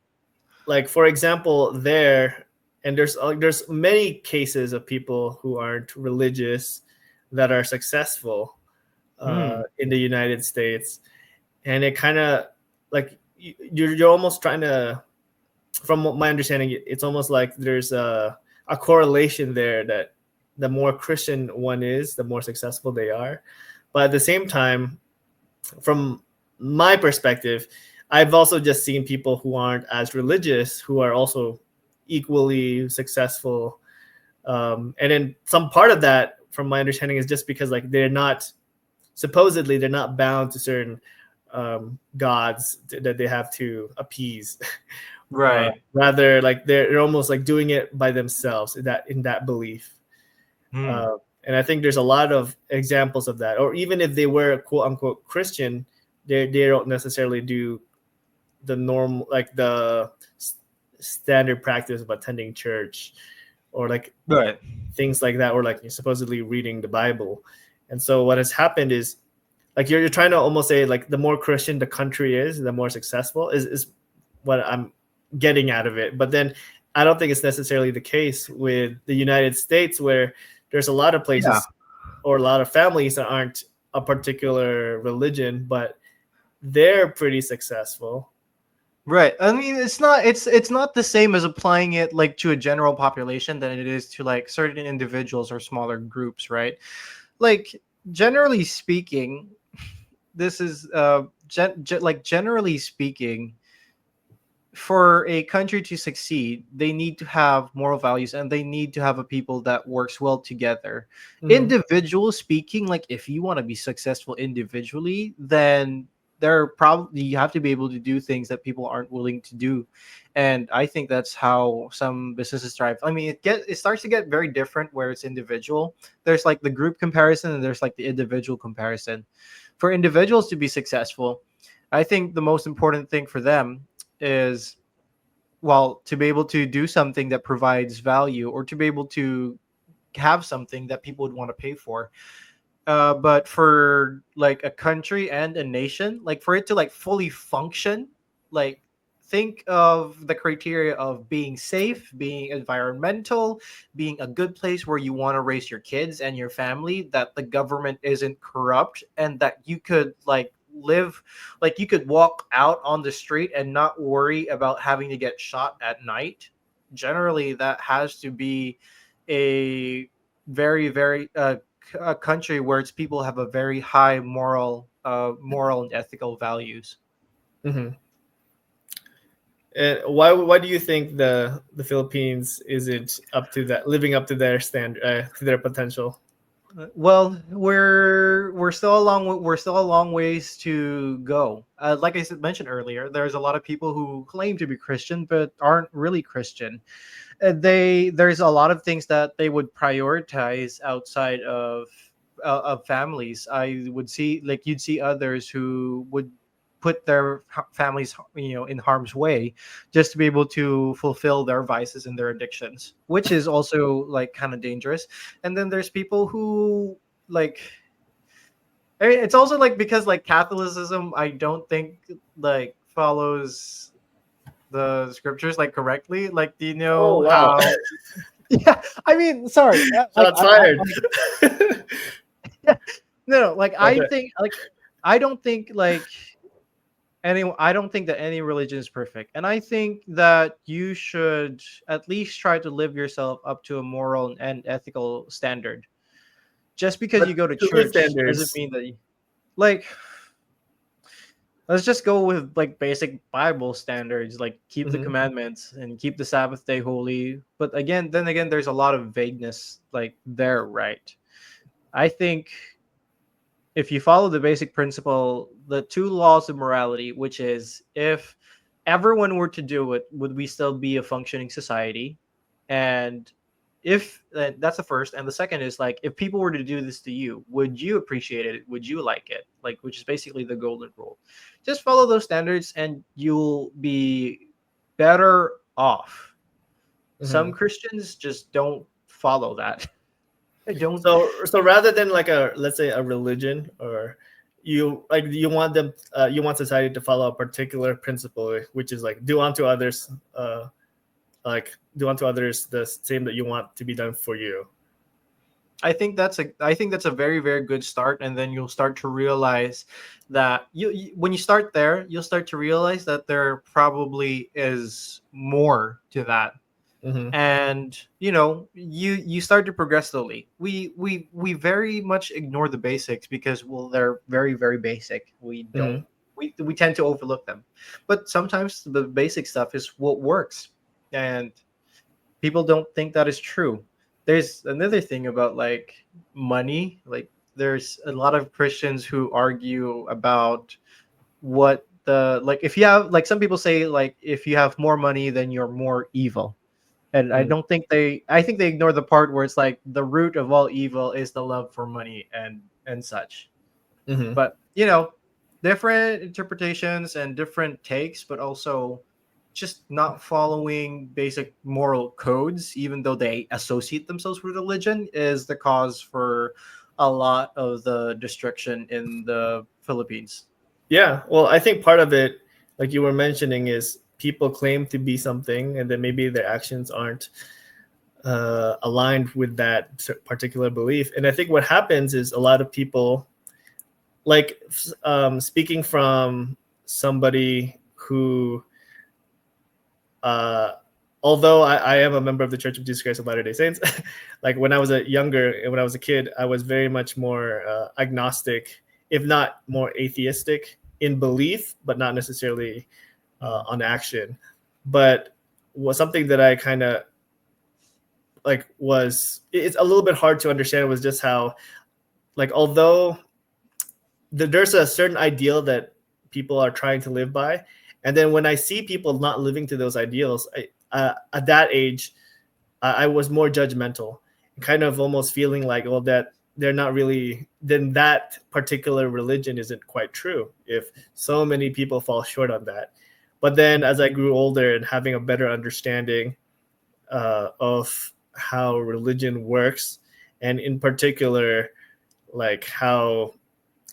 like for example, there, and there's many cases of people who aren't religious that are successful Hmm. in the United States, and it kind of like you're almost trying to, from my understanding, it's almost like there's a correlation there that the more Christian one is, the more successful they are. But at the same time, from my perspective, I've also just seen people who aren't as religious who are also equally successful. And then some part of that, from my understanding, is just because like they're not supposedly they're not bound to certain gods that they have to appease. Right. Rather, like they're almost like doing it by themselves in that belief. Hmm. And I think there's a lot of examples of that. Or even if they were quote unquote Christian, they don't necessarily do the normal, like the standard practice of attending church, or like Right. things like that, or like you're supposedly reading the Bible. And so what has happened is like you're trying to almost say like the more Christian the country is, the more successful is what I'm getting out of it. But then I don't think it's necessarily the case with the United States, where there's a lot of Yeah. places or a lot of families that aren't a particular religion, but they're pretty successful. Right. I mean, it's not the same as applying it like to a general population than it is to like certain individuals or smaller groups, right? Like generally speaking, this is like generally speaking, for a country to succeed, they need to have moral values and they need to have a people that works well together. Mm-hmm. Individual speaking, like if you want to be successful individually, then there probably you have to be able to do things that people aren't willing to do. And I think that's how some businesses thrive. I mean, it starts to get very different where it's individual. There's like the group comparison and there's like the individual comparison. For individuals to be successful, I think the most important thing for them is, well, to be able to do something that provides value or to be able to have something that people would want to pay for. But for like a country and a nation, like for it to like fully function, like think of the criteria of being safe, being environmental, being a good place where you want to raise your kids and your family, that the government isn't corrupt, and that you could like live, like you could walk out on the street and not worry about having to get shot at night. Generally that has to be a a country where its people have a very high moral and ethical values. Mm-hmm. And why do you think the Philippines isn't up to that, living up to their standard, to their potential? Well, we're still a long ways to go. Like I mentioned earlier, there's a lot of people who claim to be Christian but aren't really Christian. There's a lot of things that they would prioritize outside of families. I would see, like you'd see others who would put their families, in harm's way just to be able to fulfill their vices and their addictions, which is also like kind of dangerous. And then there's people who like, I mean, it's also like because like Catholicism, I don't think like follows the scriptures like correctly. Like, do you Oh know wow! how? Yeah, I mean, sorry, like Shots fired. yeah, no, like I Okay. think like I don't think like I don't think that any religion is perfect, and I think that you should at least try to live yourself up to a moral and ethical standard. Just because But you go to to whose church doesn't standards? mean that like, let's just go with like basic Bible standards, like keep the Mm-hmm. commandments and keep the Sabbath day holy. But again, then again, there's a lot of vagueness like there, right? I think if you follow the basic principle, the two laws of morality, which is if everyone were to do it, would we still be a functioning society? And if that's the first, and the second is like if people were to do this to you, would you appreciate it? Would you like it? Like, which is basically the golden rule. Just follow those standards, and you'll be better off. Some Mm-hmm. Christians just don't follow that. They don't. So rather than like a, let's say, a religion, or you want them, you want society to follow a particular principle, which is like do unto others, like do unto others the same that you want to be done for you. I think that's a very very good start, and then you'll start to realize that when you start there, you'll start to realize that there probably is more to that. Mm-hmm. And you start to progress slowly. We very much ignore the basics because, well, they're very very basic. Mm-hmm. We we tend to overlook them. But sometimes the basic stuff is what works, and people don't think that is true. There's another thing about like money. Like there's a lot of Christians who argue about what the like if you have like some people say like if you have more money then you're more evil. And I Mm. don't think I think they ignore the part where it's like the root of all evil is the love for money and such. Mhm. But different interpretations and different takes, but also just not following basic moral codes, even though they associate themselves with religion, is the cause for a lot of the destruction in the Philippines. Yeah, well, I think part of it, like you were mentioning, is people claim to be something, and then maybe their actions aren't aligned with that particular belief. And I think what happens is a lot of people, like speaking from somebody who, uh, although I am a member of the Church of Jesus Christ of Latter-day Saints, like when I was when I was a kid, I was very much more agnostic, if not more atheistic in belief, but not necessarily on action. But was something that I kind of like was it's a little bit hard to understand was just how like although there's a certain ideal that people are trying to live by, and then when I see people not living to those ideals, at that age, I was more judgmental, kind of almost feeling like, well, that they're not really, then that particular religion isn't quite true if so many people fall short on that. But then as I grew older and having a better understanding of how religion works, and in particular, like how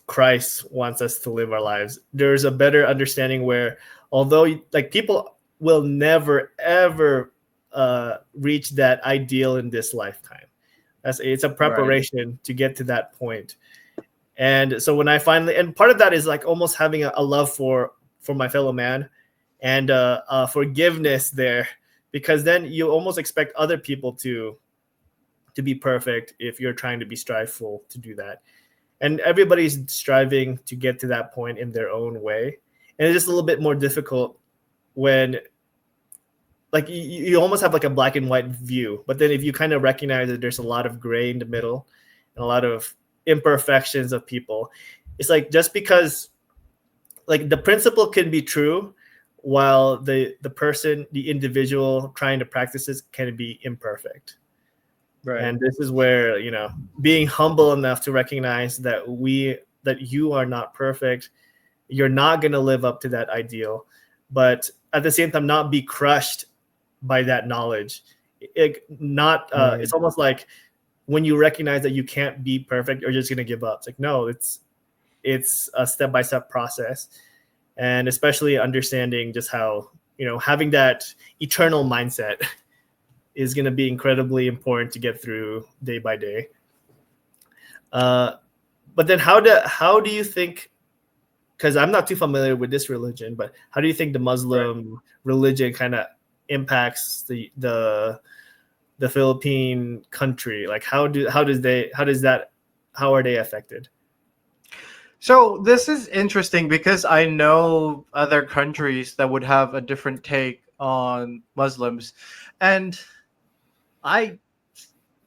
Christ wants us to live our lives, there's a better understanding where although like people will never ever reach that ideal in this lifetime. It's a Right. preparation to get to that point. And so when I finally, and part of that is like almost having a love for my fellow man and forgiveness there, because then you almost expect other people to be perfect if you're trying to be striveful to do that. And everybody's striving to get to that point in their own way, and it's just a little bit more difficult when like you almost have like a black and white view, but then if you kind of recognize that there's a lot of gray in the middle and a lot of imperfections of people, it's like just because like the principle can be true while the person, the individual trying to practice this can be imperfect. Right. And this is where, being humble enough to recognize that you are not perfect, you're not going to live up to that ideal, but at the same time not be crushed by that knowledge. It's almost like when you recognize that you can't be perfect, you're just going to give up. It's like, no, it's a step-by-step process. And especially understanding just how, having that eternal mindset is going to be incredibly important to get through day by day. But then how do you think, because I'm not too familiar with this religion, but how do you think the Muslim religion kind of impacts the Philippine country? Like how are they affected? So this is interesting because I know other countries that would have a different take on Muslims, and I,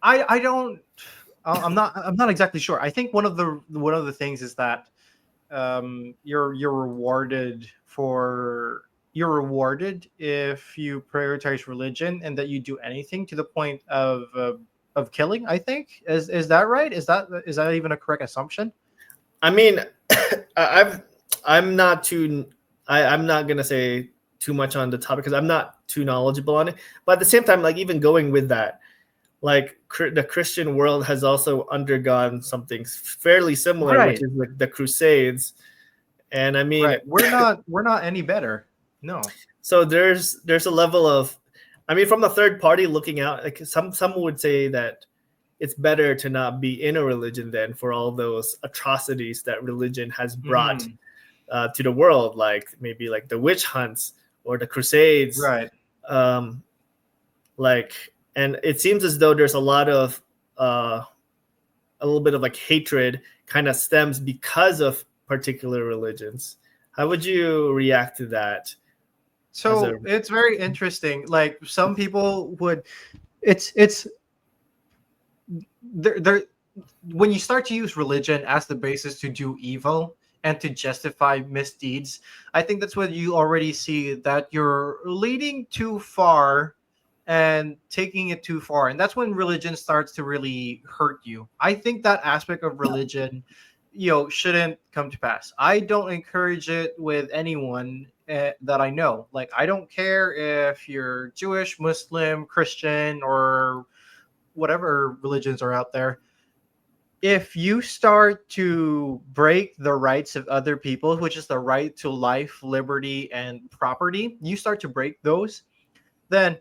I don't. I'm not exactly sure. I think one of the things is that you're rewarded for you're rewarded if you prioritize religion and that you do anything to the point of killing. I think is that right? Is that even a correct assumption? I mean, I'm not too. I'm not gonna say too much on the topic because I'm not too knowledgeable on it. But at the same time, like even going with that, like the Christian world has also undergone something fairly similar, which Right. is like the Crusades. And I mean, Right. We're not any better. No. so there's a level of, I mean, from the third party looking out, like some would say that it's better to not be in a religion than for all those atrocities that religion has brought Hmm. to the world, like maybe like the witch hunts or the Crusades, Right. um, like, and it seems as though there's a lot of a little bit of like hatred kind of stems because of particular religions. How would you react to that as a So it's very interesting. Like some people would, it's there when you start to use religion as the basis to do evil and to justify misdeeds, I think that's when you already see that you're leading too far and taking it too far. And that's when religion starts to really hurt you. I think that aspect of religion, shouldn't come to pass. I don't encourage it with anyone that I know. Like, I don't care if you're Jewish, Muslim, Christian, or whatever religions are out there. If you start to break the rights of other people, which is the right to life, liberty, and property, you start to break those, then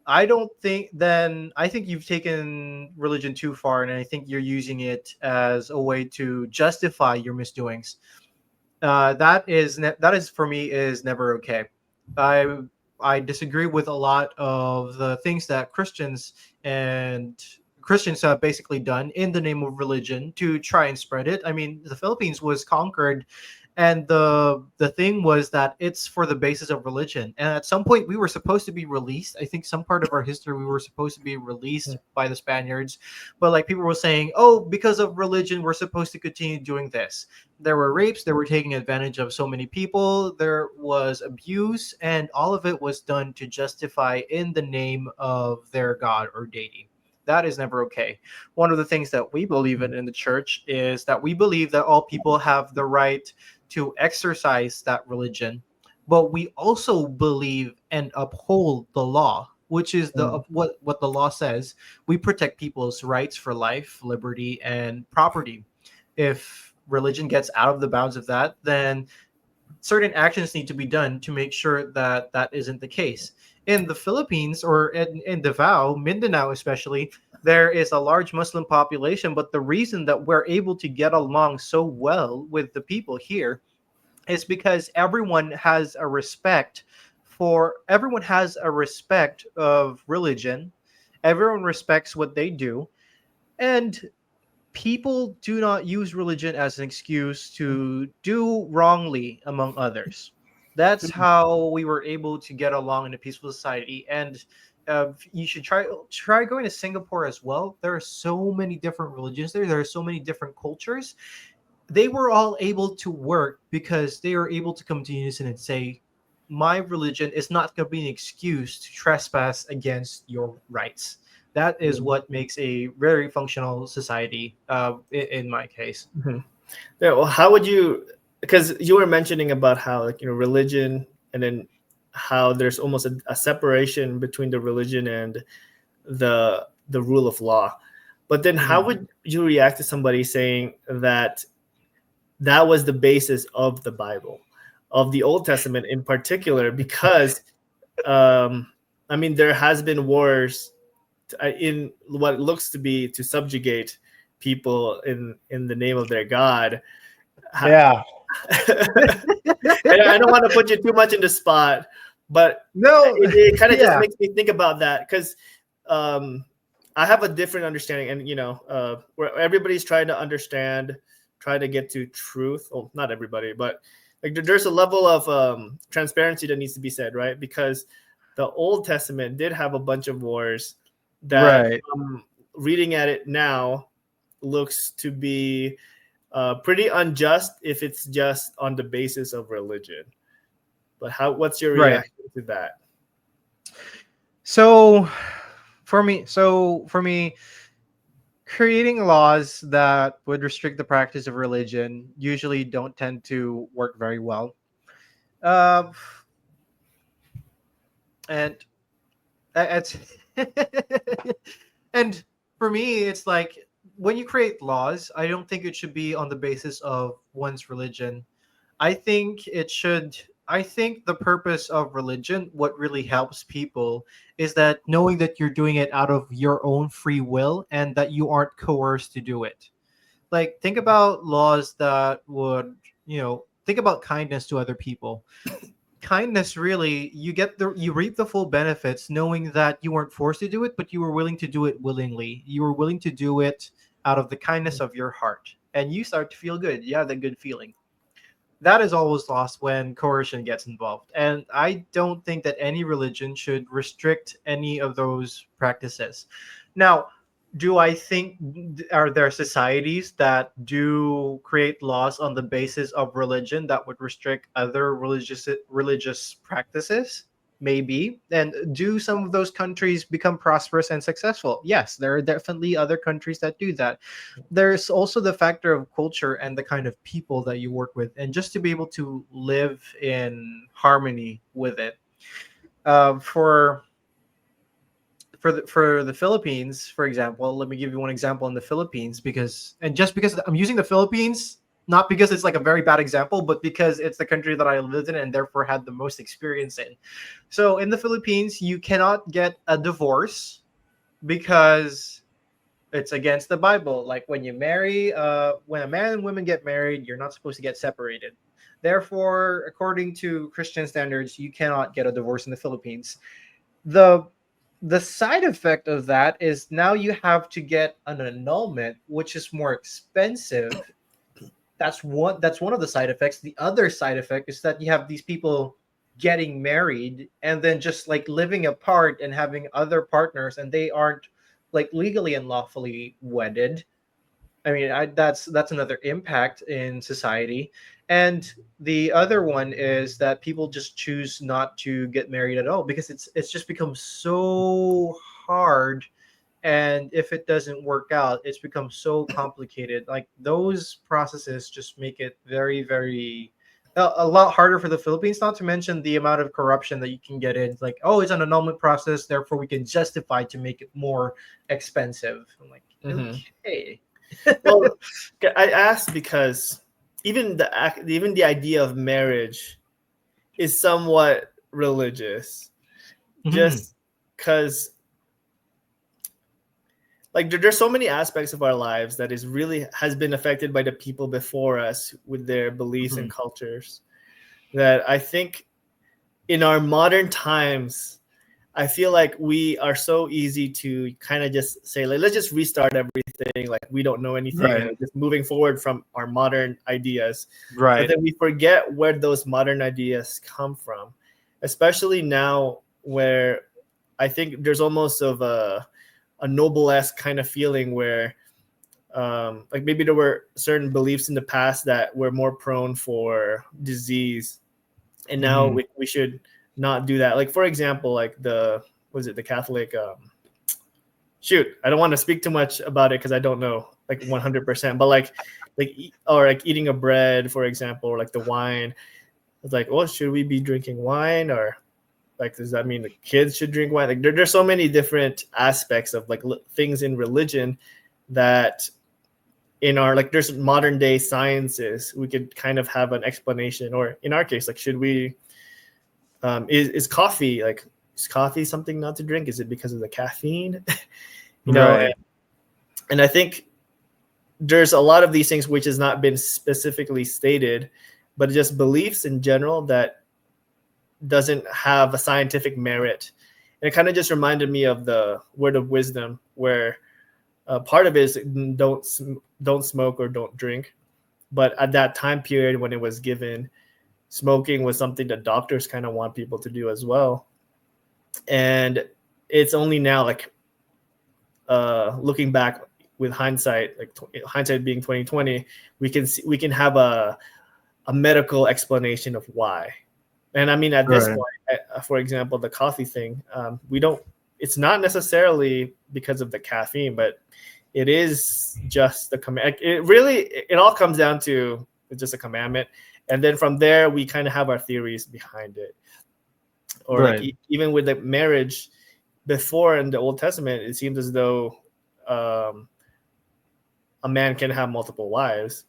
I think you've taken religion too far, and I think you're using it as a way to justify your misdoings. That is for me is never okay. I I disagree with a lot of the things that Christians have basically done in the name of religion to try and spread it. I mean, the Philippines was conquered, and the thing was that it's for the basis of religion. And at some point, we were supposed to be released. I think some part of our history we were supposed to be released by the Spaniards, but like people were saying, oh, because of religion, we're supposed to continue doing this. There were rapes. They were taking advantage of so many people. There was abuse, and all of it was done to justify in the name of their god or deity. That is never okay. One of the things that we believe in the church is that we believe that all people have the right to exercise that religion, but we also believe and uphold the law, which is the what the law says. We protect people's rights for life, liberty, and property. If religion gets out of the bounds of that, then certain actions need to be done to make sure that that isn't the case. In the Philippines, or in Davao, Mindanao especially, there is a large Muslim population, but the reason that we're able to get along so well with the people here is because everyone has a respect of religion. Everyone respects what they do, and people do not use religion as an excuse to do wrongly among others. That's how we were able to get along in a peaceful society. And you should try going to Singapore as well. There are so many different religions there. There are so many different cultures. They were all able to work because they are able to come to unison and say, my religion is not going to be an excuse to trespass against your rights. That is what makes a very functional society, in my case. Mhm. Yeah, well, how would you? Because you were mentioning about how, like, religion, and then how there's almost a separation between the religion and the rule of law. But then, how Mhm. would you react to somebody saying that that was the basis of the Bible, of the Old Testament in particular? Because I mean, there has been wars in what looks to be to subjugate people in the name of their God. Yeah. And I don't want to put you too much in the spot, but No. it kind of just Yeah. makes me think about that, because I have a different understanding, and where everybody's trying to understand, try to get to truth. Well, not everybody, but like there's a level of transparency that needs to be said, right? Because the Old Testament did have a bunch of wars that, Right. reading at it now, looks to be pretty unjust if it's just on the basis of religion. But what's your Right. reaction to that? So for me, creating laws that would restrict the practice of religion usually don't tend to work very well. Uh, and it's and for me, it's like when you create laws, I don't think it should be on the basis of one's religion. I think the purpose of religion, what really helps people, is that knowing that you're doing it out of your own free will and that you aren't coerced to do it. Like, think about laws that would, think about kindness to other people. Kindness, really, you reap the full benefits knowing that you weren't forced to do it, but you were willing to do it willingly. You were willing to do it out of the kindness of your heart, and you start to feel good. You have that good feeling. that is always lost when coercion gets involved. And I don't think that any religion should restrict any of those practices. Now, do I think are there societies that do create laws on the basis of religion that would restrict other religious practices? Maybe. And do some of those countries become prosperous and successful? Yes, there are definitely other countries that do that. There's also the factor of culture and the kind of people that you work with, and just to be able to live in harmony with it. Uh, for for the Philippines, for example, let me give you one example in the Philippines, because and just because I'm using the Philippines, not because it's like a very bad example, but because it's the country that I lived in and therefore had the most experience in. So in the Philippines, you cannot get a divorce because it's against the Bible. Like when you marry, when a man and women get married, you're not supposed to get separated. Therefore, according to Christian standards, you cannot get a divorce in the Philippines. The the side effect of that is now you have to get an annulment, which is more expensive. That's one of the side effects. The other side effect is that you have these people getting married and then just like living apart and having other partners, and they aren't like legally and lawfully wedded. I mean, that's another impact in society. And the other one is that people just choose not to get married at all because it's just become so hard, and if it doesn't work out, it's become so complicated. Like those processes just make it very a lot harder for the Philippines, not to mention the amount of corruption that you can get in. It's like, oh, it's an annulment process, therefore we can justify to make it more expensive. I'm like, Mhm. okay. Well, I asked because even the idea of marriage is somewhat religious, Mhm. just because like there's so many aspects of our lives that is really has been affected by the people before us with their beliefs and Mhm. cultures that I think in our modern times I feel like we are so easy to kind of just say like let's just restart everything like we don't know anything and Right. we're just moving forward from our modern ideas, but Right. then we forget where those modern ideas come from, especially now where I think there's almost of a noble-esque kind of feeling where like maybe there were certain beliefs in the past that were more prone for disease, and now Mhm. we should not do that. Like for example, like the was it the Catholic shoot, I don't want to speak too much about it because I don't know like 100%, but or like eating a bread, for example, or like the wine. It's like, well, should we be drinking wine, or like does that mean the kids should drink wine? Like there's so many different aspects of like things in religion that in our like there's modern day sciences we could kind of have an explanation, or in our case like should we is coffee like is coffee something not to drink? Is it because of the caffeine? you know and, Right. and I think there's a lot of these things which has not been specifically stated, but just beliefs in general that doesn't have a scientific merit. And it kind of just reminded me of the word of wisdom where part of it is don't smoke or don't drink, but at that time period when it was given, smoking was something that doctors kind of want people to do as well. And it's only now like looking back with hindsight, like hindsight being 2020, we can have a medical explanation of why. And I mean, at this Right. point, for example, the coffee thing, we don't. It's not necessarily because of the caffeine, but it is just the command. It really, it all comes down to it's just a commandment, and then from there we kind of have our theories behind it. Or like Right. even with the marriage, before in the Old Testament, it seems as though um, a man can have multiple wives,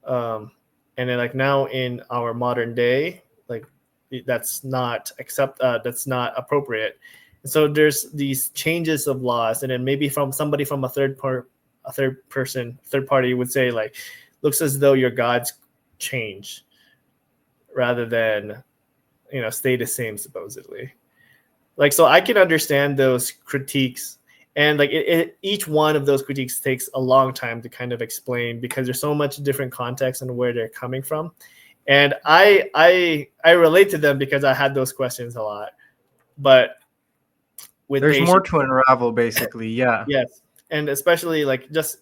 um, and then like now in our modern day, like that's not appropriate. So there's these changes of laws, and then maybe from somebody from a third party would say like looks as though your gods change rather than stay the same supposedly. Like so I can understand those critiques, and like each one of those critiques takes a long time to kind of explain because there's so much different context and where they're coming from. And I relate to them because I had those questions a lot. But with There's more patience, to unravel, basically. Yeah. yes, and especially like just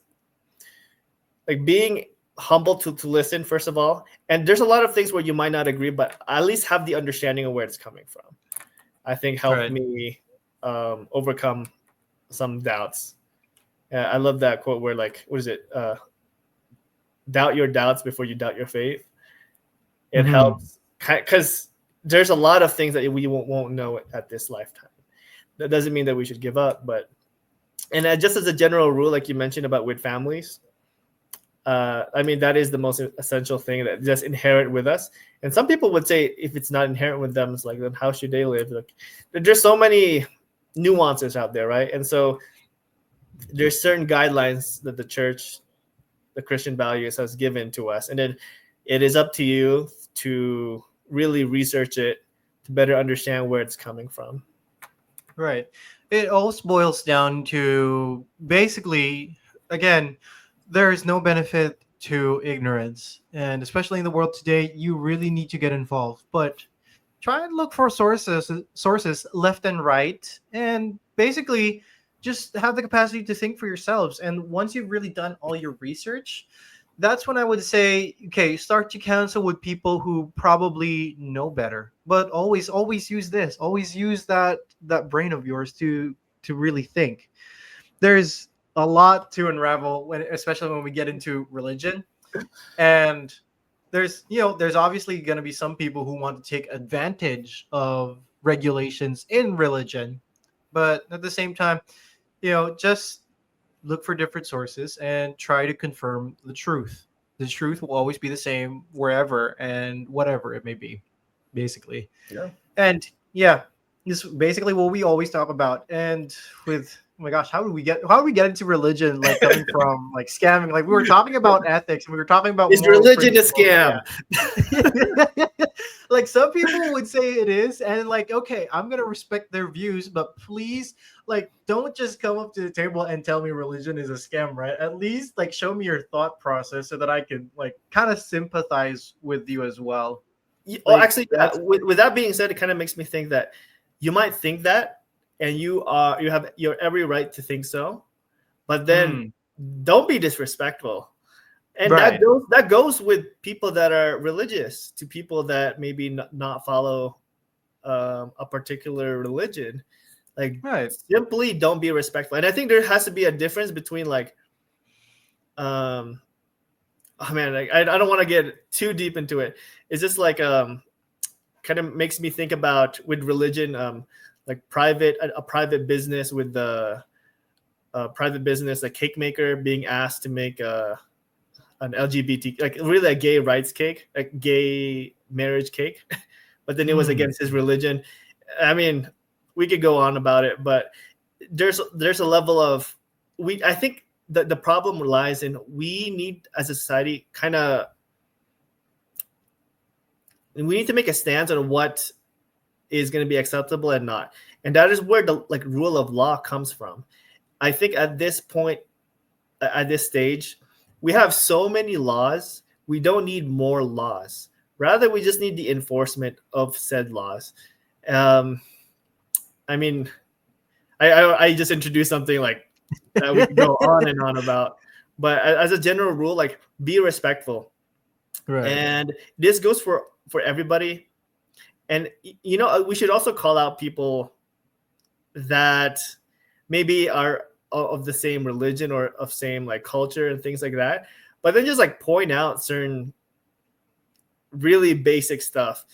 like being humble to listen first of all. And there's a lot of things where you might not agree, but at least have the understanding of where it's coming from. I think helped Right. me overcome some doubts. I love that quote where like, what is it? Doubt your doubts before you doubt your faith. It Hmm. helps because there's a lot of things that we won't know at this lifetime. That doesn't mean that we should give up, but and just as a general rule, like you mentioned about with families, I mean that is the most essential thing that just inherent with us. And some people would say if it's not inherent with them, it's like then how should they live? Like there's so many nuances out there, right? And so there's certain guidelines that the church, the Christian values has given to us, and then it is up to you to really research it to better understand where it's coming from. Right. It all boils down to basically, again, there is no benefit to ignorance. And especially in the world today, you really need to get involved. But try and look for sources left and right, and basically just have the capacity to think for yourselves. And once you've really done all your research, that's when I would say, okay, start to counsel with people who probably know better. But always use this. Always use that brain of yours to really think. There's a lot to unravel when, especially when we get into religion. And there's obviously going to be some people who want to take advantage of regulations in religion, but at the same time, just look for different sources and try to confirm the truth. The truth will always be the same wherever and whatever it may be, basically. Yeah. And yeah, this is basically what we always talk about. And with, oh my gosh, how do we get into religion, like coming from like scamming? Like we were talking about ethics and we were talking about Is moral religion a principles. scam? Like some people would say it is, and like, okay, I'm gonna respect their views, but please, like, don't just come up to the table and tell me religion is a scam, right? At least like show me your thought process so that I can like kind of sympathize with you as well. Oh, Like actually, that's with that being said, it kind of makes me think that you might think that, and you have your every right to think so, but then mm, don't be disrespectful. And right, that goes with people that are religious to people that maybe not follow a particular religion. Like right, simply don't be respectful. And I think there has to be a difference between like um oh man, like, I don't want to get too deep into it. It's just like kind of makes me think about with religion, like a private business with the private business, a cake maker being asked to make an LGBT, like really a gay rights cake, a gay marriage cake, but then it was mm, against his religion. I mean, we could go on about it, but there's a level of I think that the problem lies in we need as a society we need to make a stance on what is going to be acceptable and not, and that is where the like rule of law comes from. I think at this point, at this stage, we have so many laws. We don't need more laws. Rather, we just need the enforcement of said laws. Um, I mean, I just introduced something like that we could go on and on about. But as a general rule, like be respectful, right, and this goes for everybody. And we should also call out people that maybe are of the same religion or of same like culture and things like that, but then just like point out certain really basic stuff.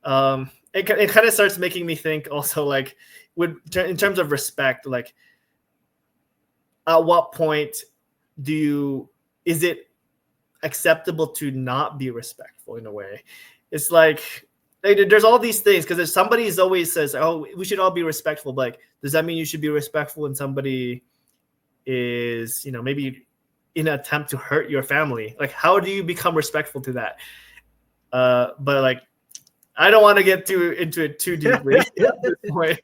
It kind of starts making me think also like in terms of respect, like at what point is it acceptable to not be respectful in a way? It's like there's all these things because if somebody always says, oh, we should all be respectful, but like does that mean you should be respectful when somebody is maybe in an attempt to hurt your family? Like how do you become respectful to that? But like I don't want to get into it too deeply at this point.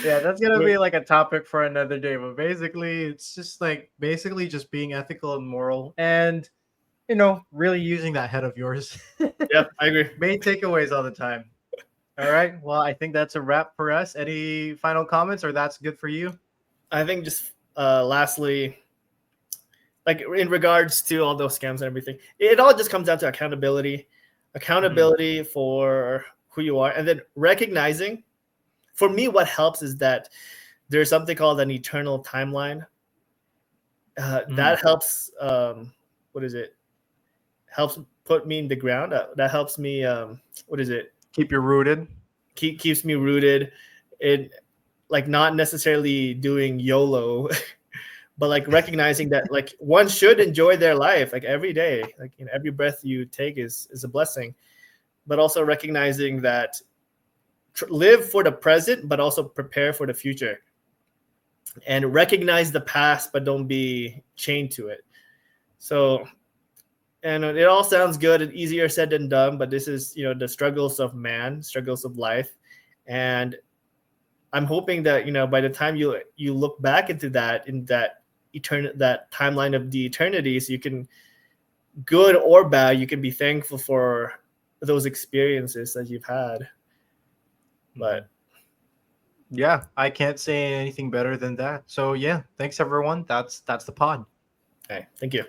yeah, that's gonna be like a topic for another day. But basically, it's just like basically just being ethical and moral, and really using that head of yours. Yeah, I agree. Main takeaways all the time. All right. Well, I think that's a wrap for us. Any final comments, or that's good for you? I think just lastly, like in regards to all those scams and everything, it all just comes down to accountability for who you are, and then recognizing. For me, what helps is that there's something called an eternal timeline. That helps. What is it? Helps put me in the ground. That helps me. What is it? Keep you rooted. Keeps me rooted. It like not necessarily doing YOLO, but like recognizing that like one should enjoy their life like every day, like every breath you take is a blessing, but also recognizing that live for the present, but also prepare for the future, and recognize the past, but don't be chained to it. So, and it all sounds good and easier said than done, but this is the struggles of man, struggles of life, and I'm hoping that by the time you look back into that that timeline of the eternities, you can, good or bad, you can be thankful for those experiences that you've had. But yeah, I can't say anything better than that. So yeah, thanks everyone. That's the pod. hey, thank you.